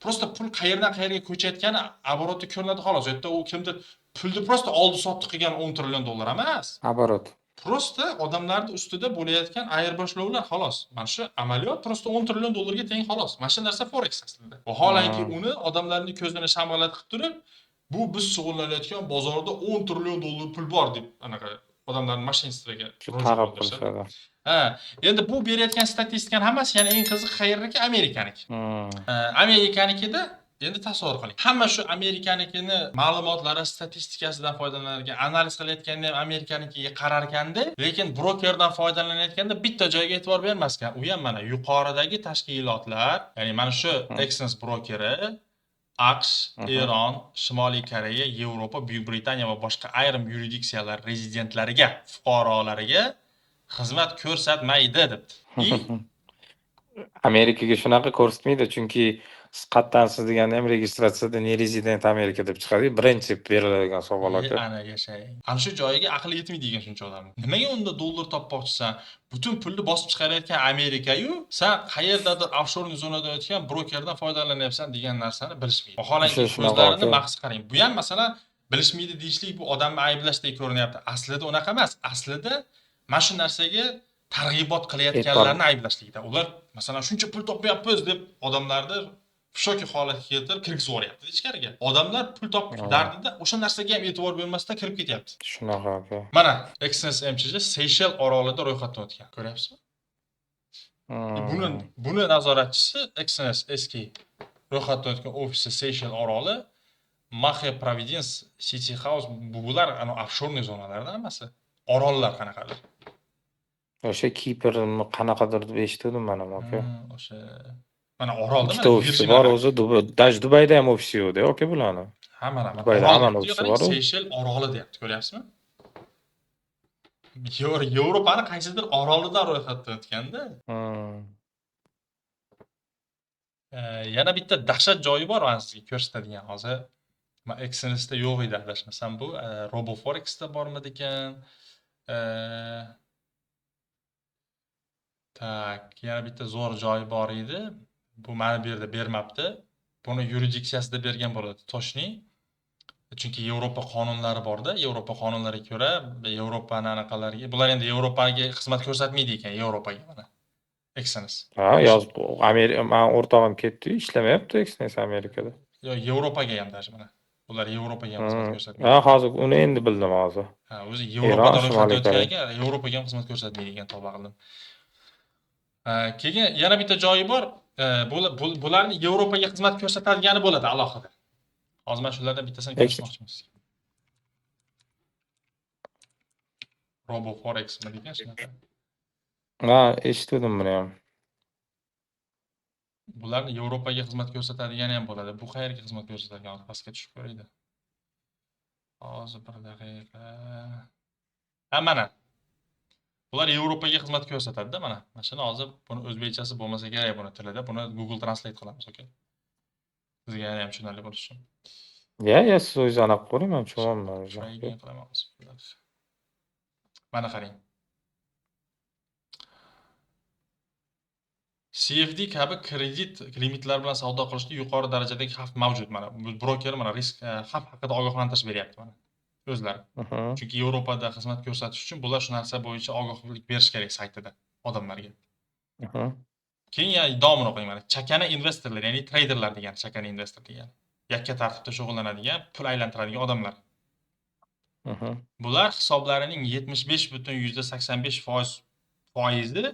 S3: prosta pul qayerdan qayerga ko'chayotgani обороты ko'rinadi xolos. U yerda u kimdir pulni prosta oldi sotdi qilgan 10 trillion dollar emas.
S2: Оборот.
S3: Prosta odamlarning ustida bo'layotgan ayirboshovlar xolos. Mana shu amaliyot prosta 10 trillion dollarga teng xolos. Mana shu narsa forex aslida. Vaholanki uni odamlarning ko'zini shamg'alatib turib, bu biz shug'ullanayotgan bozorda 10 trillion dollar pul bor deb anaqa odamlarning mashinasiga
S2: Targ'ib qilishadi.
S3: Ha, endi bu berayotgan statistikani hammasi yana eng qiziq qayerniki? Amerikaniki. Amerikanikida endi tasavvur qiling. Hamma shu Amerikanikini ma'lumotlari, statistikasidan foydalanarkan, analiz qilayotganda ham Amerikanikiga qarar ekanda, lekin brokerdan foydalanayotganda bitta joyga e'tibor bermaskan. U ham mana yuqoridagi tashkilotlar, ya'ni mana shu Exchange brokeri AQSh, Eron, Shimoliy Koreya, Yevropa, Buyuk Britaniya va boshqa ayrim yurisdiksiyalar rezidentlariga, fuqarolariga xizmat ko'rsatmaydi debdi.
S2: Amerikaga shunaqa ko'rsatmaydi, chunki siz qattansiz deganda ham registratsiyada ne rezident Amerika deb chiqadi. Birinchi beriladigan savol aka.
S3: Ana yashay. Ana shu joyiga aqli yetmaydi degan shuncha odam. Nimaga unda dollar topmoqchisan? Butun pulni bosib chiqarayotgan Amerika-yu, sen qayerdadir offshore zonada o'tgan brokerdan foydalanyapsan degan narsani bilishmaydi. Vaholanki so'zlarini mahz qarang. Bu ham masalan bilishmaydi deyishlik bu odamni ayblashdek ko'rinyapti. Aslida unaqa emas. Aslida mana shu narsaga targ'ibot qilayotganlarni ayblashlikda. Ular masalan shuncha pul topyapmiz deb odamlarni shoki holatga keltirib kirgizib yuboryapti ichkariga. Odamlar pul topish dardida o'sha narsaga ham e'tibor bermasdan kirib ketyapti.
S2: Shunaqa aka.
S3: Mana Exchange MCJ Seychell orolida ro'yxatdan o'tgan. Ko'ryapsizmi? Buni nazoratchisi Exchange eski ro'yxatdan o'tgan ofisi Seychell oroli, Mahe Providence City House bular ana offshore zonalarda hammasi. Orollar qanaqadir.
S2: O'sha Kipr qanaqadir deb eshitdim men ham aka.
S3: O'sha mana orolda
S2: Ikkita ofisi bor o'zi, Dubayda ham ofisi yo'q-da aka bularni.
S3: Hamma
S2: Dubayda ham ofisi bor.
S3: Seychell oroli deyapti, ko'ryapsizmi? Yevropani qaysidir orolidan ro'yxatdan o'tganda. Yana bitta dahshat joyi bor men sizga ko'rsatadigan hozir. Men Excel'da yo'q edi adashmasam bu RoboForex'da bormidi ekan? Tak, yana bitta zo'r joyi bor edi. Bu mana bu yerda bermabdi. Buni yurisdiksiyasida bergan bo'ladi, Toshning. Chunki Yevropa qonunlari bor-da, Yevropa qonunlariga ko'ra Yevropani anaqalariga, bular endi Yevropaga xizmat ko'rsatmaydi ekan, Yevropaga mana. Exchange.
S2: Ha, yozib Amerika, men o'rtog'im ketdi, ishlamayapti Exchange Amerikada.
S3: Yo'q, Yevropaga ham даже mana. Ular Yevropaga ham xizmat ko'rsatmaydi.
S2: Ha, hozir uni endi bildim hozir.
S3: Ha, o'zi Yevropada ro'yxatdan o'tganiga Yevropaga ham xizmat ko'rsatmaydi degan tavba qildim. Keyin yana bitta joyi bor. Bularni Yevropaga xizmat ko'rsatadigani bo'ladi alohida. Hozir mana shulardan bittasini ko'rsatmoqchimiz. RoboForex nima degan shunaqa?
S2: Ha, eshitdim buni ham.
S3: Bularni Yevropaga xizmat ko'rsatadigani ham bo'ladi. Bu qayerga xizmat ko'rsatadigan? Pastga tushib ko'raydi. Hozir bir daqiqa. Ha, mana. Bular Yevropaga xizmat ko'rsatadi-da mana. Mana shuni hozir buni o'zbekchasi bo'lmasa kerak buni tilida. Buni Google Translate qilamiz, okey? Sizga ham tushunarli bo'lishi uchun.
S2: Ya, siz o'zingiz aniq qo'ying, men tushunaman.
S3: Mana qarang. CFD kabi kredit limitlar bilan savdo qilishda yuqori darajadagi xavf mavjud. Mana broker mana risk xavf haqida ogohlantirish beryapti mana o'zlari. Chunki Yevropada xizmat ko'rsatish uchun bular shu narsa bo'yicha ogohlik berish kerak saytida odamlarga. Keyin davomini o'qing mana. Chakana investorlar, ya'ni traderlar degani, chakana investor degani. Yakka tartibda shug'ullanadigan, pul aylantiradigan odamlar. Bular hisoblarining 75.85% foizi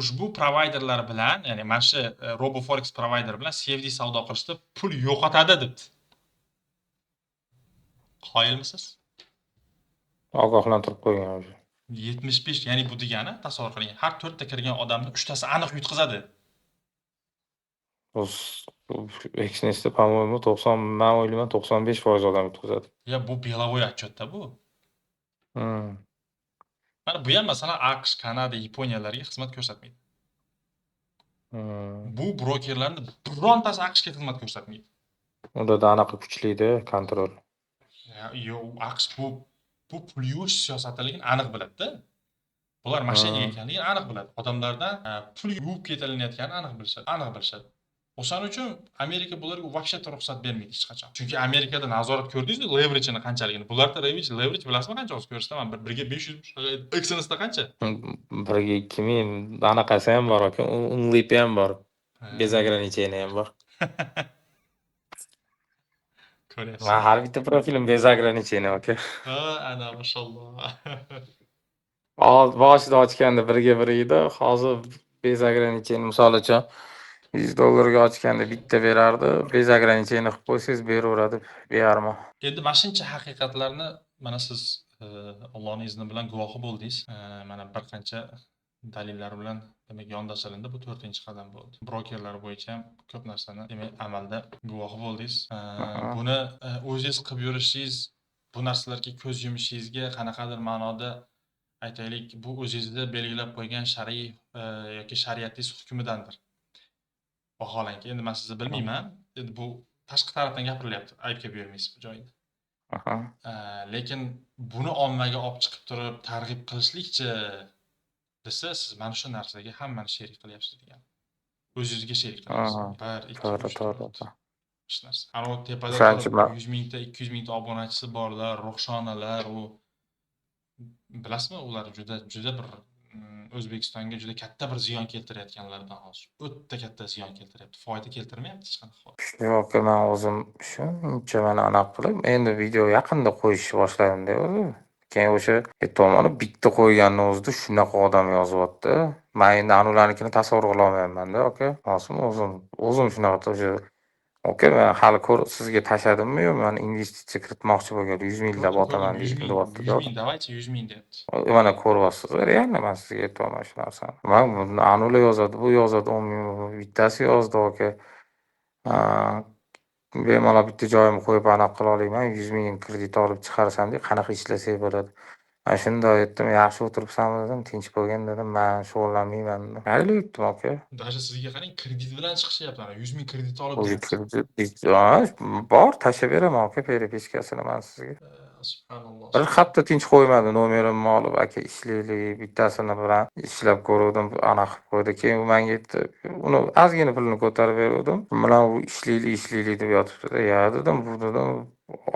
S3: ushbu provayderlar bilan, ya'ni mana shu RoboForex provayder bilan CFD savdo qilishda pul yo'qotadi debdi. Qoyilmisiz?
S2: Ogohlantirib qo'ygan o'zi.
S3: 75, ya'ni bu degani tasavvur qiling, har 4 ta kirgan odamni 3 tasi aniq yutqazadi.
S2: Экшнесda, по-моему, 90, men o'ylayman 95% odam yutqazadi.
S3: Ya bu belovoy отчётda bu. Mana bu ham masalan AQSh, Kanada, Yaponiyalarga xizmat ko'rsatmaydi. Bu brokerlarning birontasi AQShga xizmat ko'rsatmaydi.
S2: Unda anaqa kuchli-da kontrol.
S3: Yo'q, AQSh bu pul yuvish siyosatiligini aniq biladi-da. Bular mashinaga ekanligini aniq biladi. Odamlardan pul yuvib ketilayotganini aniq bilishadi. O'shaning uchun Amerika bularga вообще ruxsat bermaydi hech qachon. Chunki Amerikada nazorat ko'rdingizmi, leverage-ni qanchaligini. Bularda leverage bilasizmi qancha hozir ko'rsataman. Biriga 500, Exynosda qancha?
S2: Biriga 2000 anaqasi ham bor aka, unlipi ham bor. Без ограничения ham bor.
S3: Ko'ryapsiz.
S2: Men har bitta profilim без ограничения aka.
S3: Ana mashalloh.
S2: Boshida ochganda biriga bir edi, hozir без ограничения, misol uchun $100 ochganda bitta berardi, без ограничения qilib qo'ysangiz beraveradi, bearmo.
S3: Endi mashincha haqiqatlarni mana siz Allohning izni bilan guvohi bo'ldingiz. Mana bir qancha dalillar bilan demak yondashilindi. Bu 4-qadam bo'ldi. Brokerlar bo'yicha ham ko'p narsani demak amalda guvohi bo'ldingiz. Buni o'zingiz qilib yurishingiz, bu narsalarga ko'z yumishingizga qanaqadir ma'noda aytaylik, bu o'zingizda belgilab qo'ygan shar'iy yoki shariatingiz hukmidandir. Vaholanki, endi men sizni bilmayman. Endi bu tashqi tarafdan gapirilyapti. Aybga bermaysiz bu joyda. Lekin buni ommaga olib chiqib turib targ'ib qilishlikchi desa, siz mana shu narsaga hammani sherik qilyapsiz degan. O'zingizga sherik qilyapsiz. 1, 2, 3, 4. Hech narsa. Ana tepada 100 mingta, 200 mingta obunachisi borlar, ruhshonalar, u bilasizmi, ular juda bir O'zbekistonga juda katta bir ziyon keltirayotganlardan hozir. O'ta katta ziyon keltiryapti. Foyda keltirmayapti hech qanaqa holda.
S2: Yo'q, men o'zim shuncha mana anaqa qilib, endi video yaqinda qo'yishni boshladim-da o'zi. Keyin o'sha tomoni bitta qo'yganning o'zida shunaqa odam yozyapti. Men endi anularnikini tasavvur qila olmayapman-da, aka. O'zim shunaqa o'sha aka, men hali sizga tashladimmi yo, men investitsiya kiritmoqchi bo'lgan 100 minglab botaman deyapti.
S3: 100 ming, давайте 100 ming deyapti.
S2: Mana ko'ryapsiz, reально men sizga aytaman shu narsani. Men buni anula yozadi, bu yozadi, 10 ming bittasi yozdi aka. Bemalol bitta joyimni qo'yib anaqa qila olaman, 100 ming kredit olib chiqarsam deb qanaqa ishlasak bo'ladi. Men shunday aytdim, yaxshi o'tiribsanmi dedim, tinch bo'lgin dedim, men shug'ullanmayman dedim. Mayli aytdim aka.
S3: Даже sizga qarang, kredit bilan chiqishyapti. 100 ming kredit olib
S2: bor, tashlab beraman aka, perepeskasini men sizga.
S3: Subhanalloh.
S2: Bir hafta tinch qo'ymadi, nomerimni olib aka ishlaylik, bittasini bilan ishlab ko'rdim, anaqa qilib qo'ydi. Keyin u menga aytdi, uni ozgina pulini ko'tarib berdim. Bilan u ishlaylik deb yotibdi-da. Ya dedim, bu dedim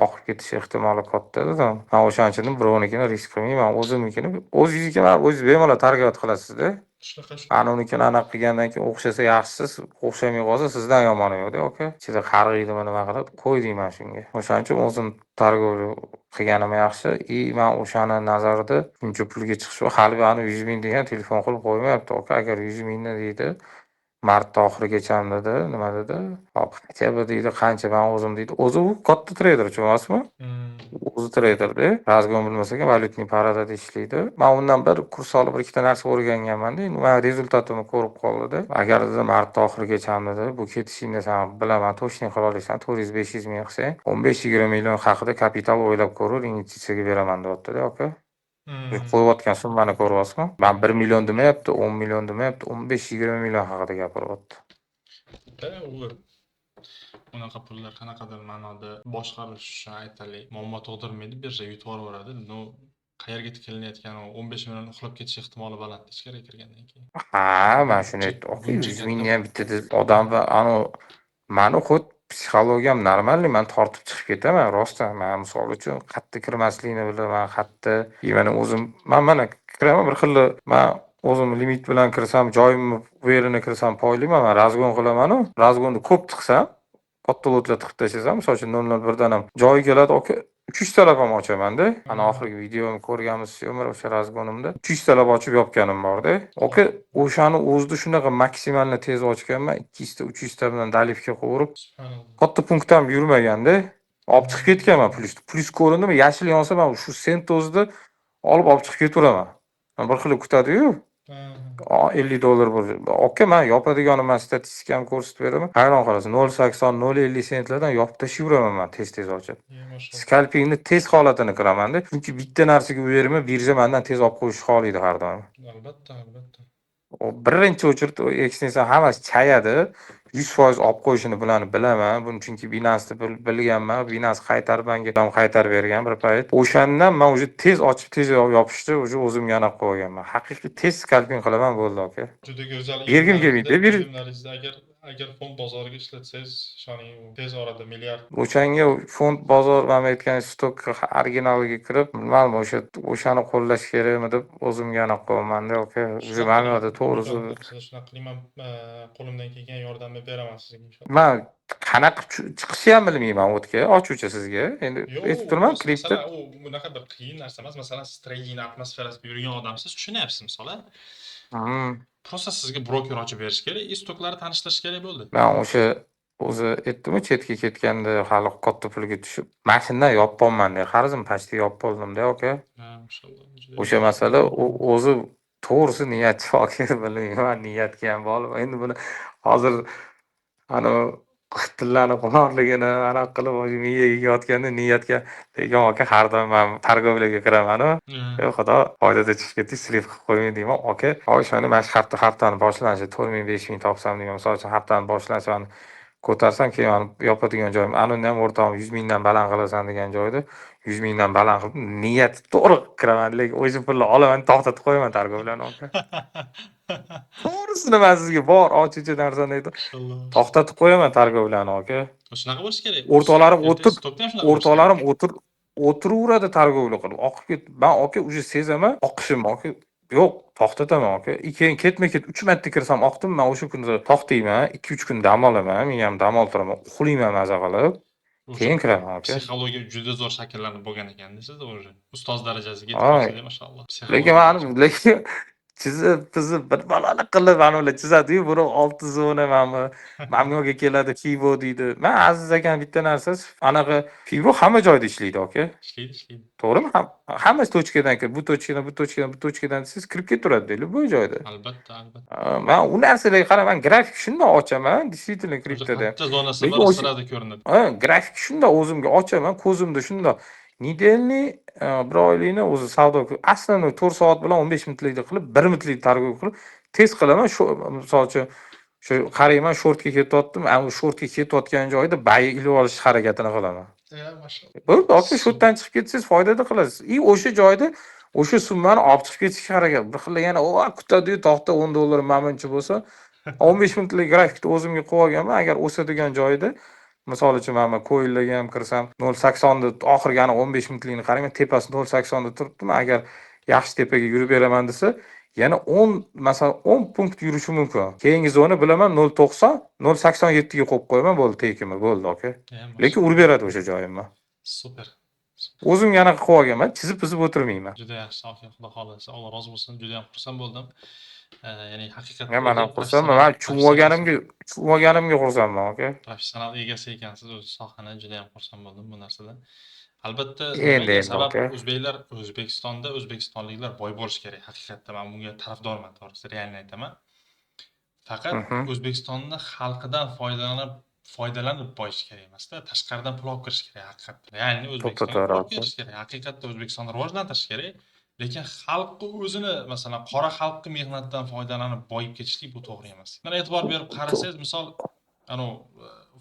S2: oqib ketish ehtimoli katta dedim. Men o'shaning uchun birovnikini risk qilmayman, o'zimnikini o'zingizga o'zingiz bemalol targ'ibot qilasiz-da.
S3: Shunaqa.
S2: Ana unikini anaqa qilgandan keyin o'xshasa yaxshisiz, o'xshamay qolsa sizdan yomoni yo'q-da aka. Ichida qarg'aydimi nima qilib qo'ydim men shunga. O'shaning uchun o'zim targ'ibot qilganim yaxshi. Men o'shani nazarda buncha pulga chiqish hali bani 100 ming degan telefon qilib qo'ymayapti aka. Agar 100 mingni deydi, mart oxirigacha dedi, nima dedi? Qancha bu deydi, qancha men o'zim deydi. O'zi u katta treyder, tushunasizmi? O'zi treyderda, razgon bilmasa ham valyutniy paradada ishlaydi. Men undan bir kurs olib bir ikkita narsa o'rganganman-da. Men rezultatini ko'rib qoldi-da. Agar dedi mart oxirigacha dedi, bu ketishingni sen bilaman, to'shning qila olasan, 400-500 ming qilsang, 15-20 million haqida kapital o'ylab ko'rib, investitsiyaga beraman deyapti-da aka. Qo'yayotgan summani ko'ryapsizmi? Men 1 million demayapti, 10 million demayapti, 15-20 million haqida gapiryapti.
S3: Unaqa pullar qanaqadir ma'noda boshqarish uchun aytaylik, muammo tug'dirmaydi, birja yutib yuboraveradi. Qayerga tikilinayotgani 15 million uxlab ketish ehtimoli baland ichkariga kirgandan keyin.
S2: Men shuni aytdim. 100 mingni ham bitta odam va mani xud psixologiyam normalniy, men tortib chiqib ketaman rostdan. Men misol uchun qayerda kirmaslikni bilaman, qayerda mana o'zim mana kiraman bir xil, men o'zim limit bilan kirsam, joyimni bu yerini kirsam poylayman, men razgon qilaman-ku. Razgonni ko'p tiqsam, katta lotga tiqib tashlasam, misol uchun 001 dan ham joyi keladi aka. 300 talab ham ochaman-da. Ana oxirgi videomni ko'rganmisiz, o'sha razgonimda 300 talab ochib yopganim bor-da. Aka, o'shani o'zida shunaqa maksimalni tez ochganman, 200 ta, 300 ta bilan dalifga qo'yib, katta punktdan yurmaganda olib chiqib ketganman plyus. Plyus ko'rindimi, yashil yonsa men shu sent o'zida olib chiqib ketaveraman.
S1: Bir xil kutadi-yu. $50 bo'ldi. Aka, men yopadiganman, statistikani ko'rsatib beraman. Hayron qolasiz. 0.80, 0.50 sentlardan yopib tashlayveraman men tez olib.
S3: Maşallah.
S1: Skalpingni tez holatini kiraman-da. Chunki bitta narsaga o'yerma, birja mendan tez olib qo'yishni xohlaydi har doim.
S3: Albatta, albatta.
S1: O birinchi o'chirt ekstensiya hammasi chayadi. 100% olib qo'yishini bilaman. Buni chunki Binance'ni bilganman. Binance qaytarib menga qaytarib bergan bir payt. O'shandan men o'sha tez ochib, tez yopishni o'sha o'zimga aniq qo'yganman. Haqiqiy tez skalping qilaman bo'ldi aka.
S3: Juda go'zal
S1: Bergim kelmaydi.
S3: bilimlaringizda agar fond bozoriga ishlatsangiz, ishoning tez orada milliard.
S1: O'shanga fond bozor mana aytgan stok originaliga kirib, bilmadim o'shani qo'llash kerakmi deb o'zimga aniq qo'ymanda aka. O'sha ma'noda to'g'risi
S3: Shunaqa qilaman, qo'limdan kelgan yordamni beraman sizga inshaalloh.
S1: man qanaqa chiqishni ham bilmayman o'tga, ochuvchi sizga. Endi aytib turman, kripto.
S3: Masalan, u bunaqa bir qiyin narsa emas. Masalan, siz trading atmosferasida yurgan odamsiz, tushunyapsiz misolan. Prosta sizga broker ochib berish kerak, stoklarni tanishtirish kerak bo'ldi.
S1: Men o'sha o'zi aytdim-ku, chetga ketganda hali katta pulga tushib, mashindan yopolman-da, qarzim pastga yopoldim-da aka.
S3: Maşallah.
S1: O'sha masala o'zi to'g'risi niyati aka, bilmayman, niyatga ham bog'liq. Endi buni hozir ana tillarni qulorligini anaqa qilib miyaga yotganda niyatga lekin aka har doim men targovlarga kiraman-ku. Xudo foydada chiqib ketdi, slip qilib qo'ying deyman. Aka, o'shani mana shu haftani boshlanishi 4000 5000 topsam degan, misol uchun haftani boshlashini ko'tarsam, keyin yopadigan joyim anunda ham o'rtog'im 100 mingdan baland qilasan degan joyda 100 mingdan baland qilib niyat to'g'ri kiraman, lekin o'sha pulni olaman, to'xtatib qo'yaman targovlarni aka. To'g'risini men sizga bor ochuvchi narsani aytib, to'xtatib qo'yaman targovlarni aka.
S3: Shunaqa bo'lishi kerak.
S1: O'rtoqlarim o'tiraveradi targovlar qilib. Oqib ketdi. Men aka уже sezaman, oqishim aka. Yo'q, to'xtataman aka. Keyin ketma-ket 3 marta kirsam oqdim, men o'sha kunda to'xtayman, 2-3 kun dam olaman, men ham dam oltiraman, uxlayman maza qilib. Keyin kiraman aka.
S3: Psixologiya juda zo'r shakllanib bo'lgan ekan sizda o'zi. Ustoz darajasiga yetib mashallah.
S1: Lekin chizib bir balani qilib ular chizadi-yu, buni 6 zona mamnunga keladi, Fibo deydi. Men Aziz akam bitta narsasi, anaqa Fibo hamma joyda ishlaydi aka.
S3: Ishlaydi.
S1: To'g'rimi? Hamma tochkadan kirib, bu tochkadan siz kirib ketaveradi, bu joyda.
S3: Albatta.
S1: Men u narsalarga qaraman, grafik shunday ochaman, действительно kriptoda.
S3: Bitta zonasi bor, sirada ko'rinadi.
S1: Grafik shunday o'zimga ochaman, ko'zimda shunday. Nedelniy bir oylikni o'zi savdo, aslida 4 soat bilan 15 minutlikda qilib, 1 minutlik targ'ib qilib, tez qilaman. Shu misol uchun shu qarayman, shortga ketyaptim, ana shortga ketayotgan joyda bay ilib olish harakatini qilaman.
S3: Mashallah.
S1: Bo'ldi, aka, shortdan chiqib ketsangiz foydada qilasiz. O'sha joyda o'sha summani olib chiqib ketishga harakat. Bir xil yana kutadi-yu, to'xta $10 mamnunchi bo'lsa, 15 minutlik grafikni o'zimga qo'yib olganman. Agar o'sadigan joyda misol uchun men coinlarga ham kirsam 0.80 da oxirgi 15 minutlikni qarayman, tepasi 0.80 da turibdimi, agar yaxshi tepaga yurib beraman desa, yana 10 punkt yurishi mumkin. Keyingi zona bilaman 0.90, 0.87 ga qo'yib qo'yaman, bo'ldi, tekimi bo'ldi aka. Lekin urib beradi o'sha joyimni.
S3: Super.
S1: O'zimga aniq qo'yib olganman, chizib o'tirmayman.
S3: Juda yaxshi, aka, xudo xolasa, Alloh rozi bo'lsin. Juda ham xursand bo'ldim. Ya'ni haqiqatdan
S1: Men ham xursandman. Men tushunganimga xursandman aka.
S3: Professional egasi ekansiz o'z sohani, juda ham xursand bo'ldim bu narsadan. Albatta,
S1: Endi
S3: sabab O'zbekistonda o'zbekistonliklar boy bo'lishi kerak. Haqiqatdan men bunga tarafdorman, to'g'risi, realni aytaman. Faqat O'zbekistonning xalqidan foydalanib boyish kerak emas-da, tashqaridan pul olib kirish kerak haqiqatdan. Ya'ni O'zbekistonga olib kirish kerak. Haqiqatda O'zbekistonni rivojlantirish kerak. Lekin xalqni o'zini, masalan, qora xalqni mehnatdan foydalanib boyib ketishlik bu to'g'ri emas. Mana e'tibor berib qarasangiz, misol,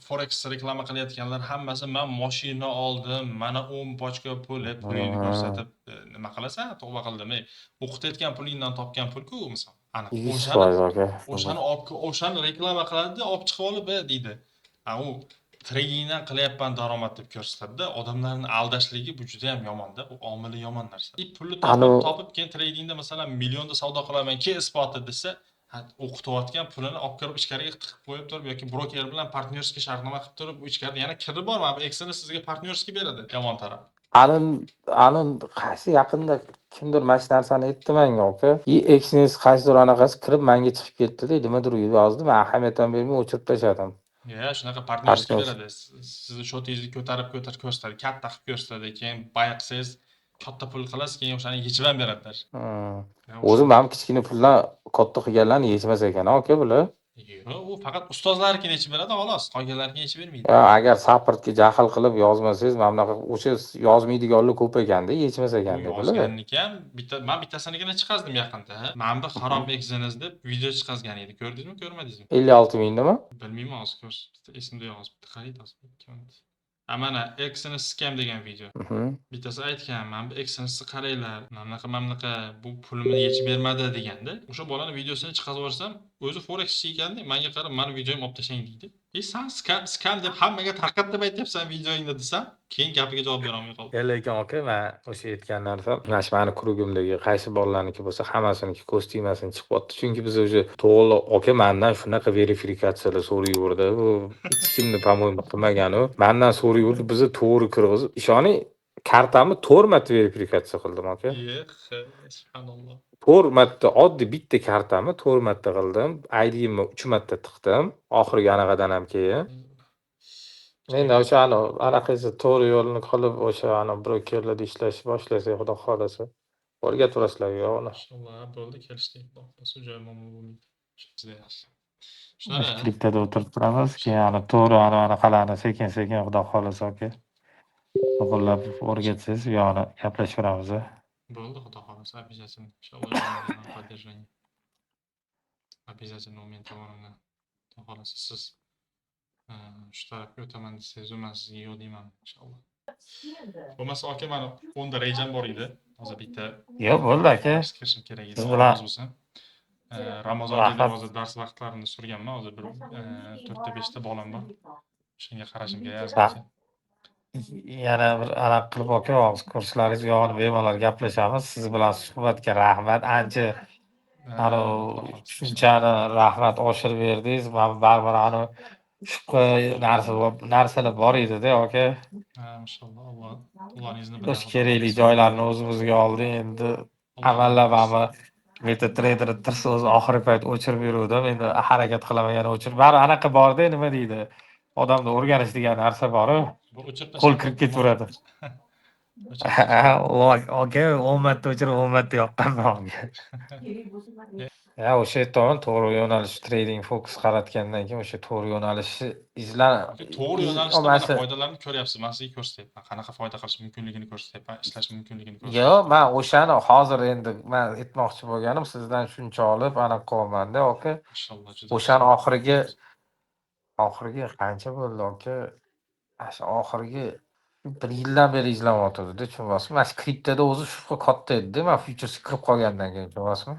S3: forex reklama qilayotganlar hammasi men mashina oldim, mana 10 bochka pulini ko'rsatib nima qilasan? Tavba qildim. O'qitayotgan pulingdan topgan pul-ku, misol. Aniq o'shani reklama qiladi, olib chiqib olib deydi. U tradingdan qilyapman daromad deb ko'rsatadi. Odamlarni aldashligi bu juda ham yomon-da, u omili yomon narsa. Pulni topib keyin tradingda masalan millionda savdo qilaman, keyin isboti desa, o'qitayotgan pulini olib kirib ichkariga tiqib qo'yib turib yoki broker bilan partnyorskiy shartnoma qilib turib, u ichkarida yana kirib bor, mana bu eksini sizga partnyorskiy beradi, yomon taraf.
S2: Qaysi yaqinda kimdir mana shu narsani aytdi menga aka. Eksiniz qaysidir anaqasi kirib menga chiqib ketdi-da, nimadir yozdi, men ahamiyat ham bermay o'chirib tashladim.
S3: Shunaqa partnyorskiy beradi. Sizni shotingizni ko'tarib ko'rsatadi, katta qilib ko'rsatadi, keyin bay qilsangiz katta pul qilasiz, keyin o'shani yechib ham beradilar.
S2: O'zi mana kichkina pullar katta qilganlarni yechmas ekan aka bular.
S3: Yo'q, u faqat ustozlarnikini yechib beradi, xolos. Qolganlarnikini yechib bermaydi.
S2: Agar saportga jahl qilib yozmasangiz, mana bunaqa o'sha yozmaydiganlar ko'p ekanda, yechmas
S3: Bu
S2: ekanda bular.
S3: yozganniki ham men bittasinigina chiqazdim yaqinda. Mana bu xarob egiziniz deb video chiqazgan edi. Ko'rdingizmi, ko'rmadingizmi?
S2: 56 mingdami?
S3: Bilmayman, hozir ko'rs. Esimda yo'q hozir. Qaraydi hozir. Mana Exynos scam degan video. Bittasi aytgan, mana bu Exynosni qaranglar, mana bu pulimni yechib bermadi deganda, o'sha bolani videosini chiqarib yuborsam, o'zi forex ekanda, menga qarab, meni videomni olib tashlang deydi. Sen scam deb hammaga tarqat deb aytyapsan videoingda desam, keyin gapiga javob bera olmay qoldim.
S2: Lekin aka, men o'sha aytgan narsam, mana shu meni krugimdagi qaysi bolalarniki bo'lsa, hammasiniki kostyumasini chiqyapti. Chunki biz o'sha to'g'ri aka mendan shunaqa verifikatsiyalar so'rayverdi. U hech kimni по-моему qilmagan u. Mendan so'rayverdi, bizni to'g'ri kirg'izib, ishoning, kartamni 4 marta verifikatsiya qildim aka.
S3: Subhanalloh.
S2: 4 marta oddiy bitta kartamni 4 marta qildim. ID'imni 3 marta tiqdim. Oxirgi anaqadan ham keyin. Endi o'sha anaqasi to'g'ri yo'lni qilib, o'sha brokerlarda ishlashni boshlasak, xudo xolasa, o'rgaturasizlar yo'qni.
S3: Inshaalloh bo'ldi, kelishdik. Bo'lsa joy bo'lmaydi. Juda yaxshi. Shunaqa.
S2: Klipda o'tirib turamiz, keyin to'g'ri anaqalarni sekin-sekin xudo xolasa aka. To'g'rilab o'rgatsangiz, yo'qni gaplashaveramiz.
S3: Bo'ldi, xudo xolasa, обязательно. Inshaalloh поддержание. Обязательно men tomonimdan. Xudo xolasa siz shu tarafga o'taman desangiz, men sizga yo'q deyman inshaalloh. Bo'lmasa aka, meni 10 da rejam bor edi. Hozir bitta
S2: Yo'q, bo'ldi aka.
S3: kirishim kerak edi.
S2: Siz bilan
S3: Ramazonda hozir dars vaqtlarini surganman. Hozir bir 4-5 ta bolam bor. Shunga qarashim kerak.
S2: Yana bir anaqa qilib aka, kurslaringiz yo'g'ini bemalol gaplashamiz. Siz bilan suhbatga rahmat. Ancha tushunchani rahmat oshirib berdingiz. Men baribir shubha narsalar bor edi-da aka.
S3: Inshaalloh Allohning izni bilan.
S2: O'sha kerakli joylarni o'zimizga oldik. Endi amallab MetaTrader tirsa o'zi oxirgi payt o'chirib yuruvdim. Endi harakat qilaman yana o'chirib. Baribir anaqa bor-da, nima deydi? Odamda o'rganish degan narsa bor-ku. Qo'l kirib ketaveradi. Aka, 10 marta o'chirib, 10 marta yoqqanman unga. O'sha aytdim, to'g'ri yo'nalish trading fokus qaratgandan keyin o'sha to'g'ri yo'nalishni
S3: to'g'ri yo'nalishda mana foydalarini ko'ryapsiz. Men sizga ko'rsatyapman. Qanaqa foyda qilish mumkinligini ko'rsatyapman, ishlash mumkinligini ko'rsatyapman.
S2: Yo'q, men o'shani hozir endi men aytmoqchi bo'lganim, sizdan shuncha olib anaqa qilyapman-da, aka.
S3: Inshaalloh juda.
S2: O'shani oxirgi qancha bo'ldi, aka? Shu oxirgi 1 yildan beri izlanyapti-da, tushunasizmi? Mana shu kriptoda o'zi shubha katta edi-da, men futures kirib qolgandan keyin, tushunasizmi?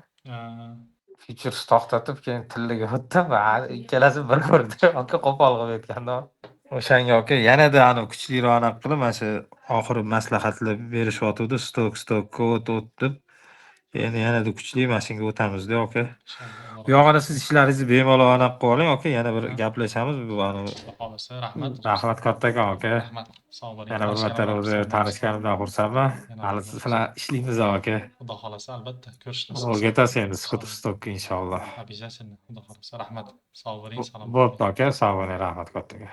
S2: Futures to'xtatib, keyin tilliga o'tdim. Ikkalasi bir ko'rdi. Aka qo'pol qilib aytganda. O'shanga aka yanada kuchliroq anaqa qilib, mana shu oxirgi maslahatlar berishyapti-da, stok kod o'tib. Endi yanada kuchli mashinaga o'tamiz-da aka. Yo'g'ini siz ishlaringizni bemalol anaqa qilib oling aka, yana bir gaplashamiz. Bu
S3: xohlasa rahmat.
S2: Rahmat kattakon aka.
S3: Rahmat. Sog' bo'ling.
S2: Yana bir marta o'zi tanishganimdan xursandman. Hali siz bilan ishlaymiz aka.
S3: Xudo xohlasa albatta ko'rishimiz.
S2: O'rgatasiz endi stokka inshaalloh.
S3: Обязательно. Xudo xohlasa rahmat. Sog' bo'ling, salom.
S2: Bo'pti aka, sog' bo'ling, rahmat kattaga.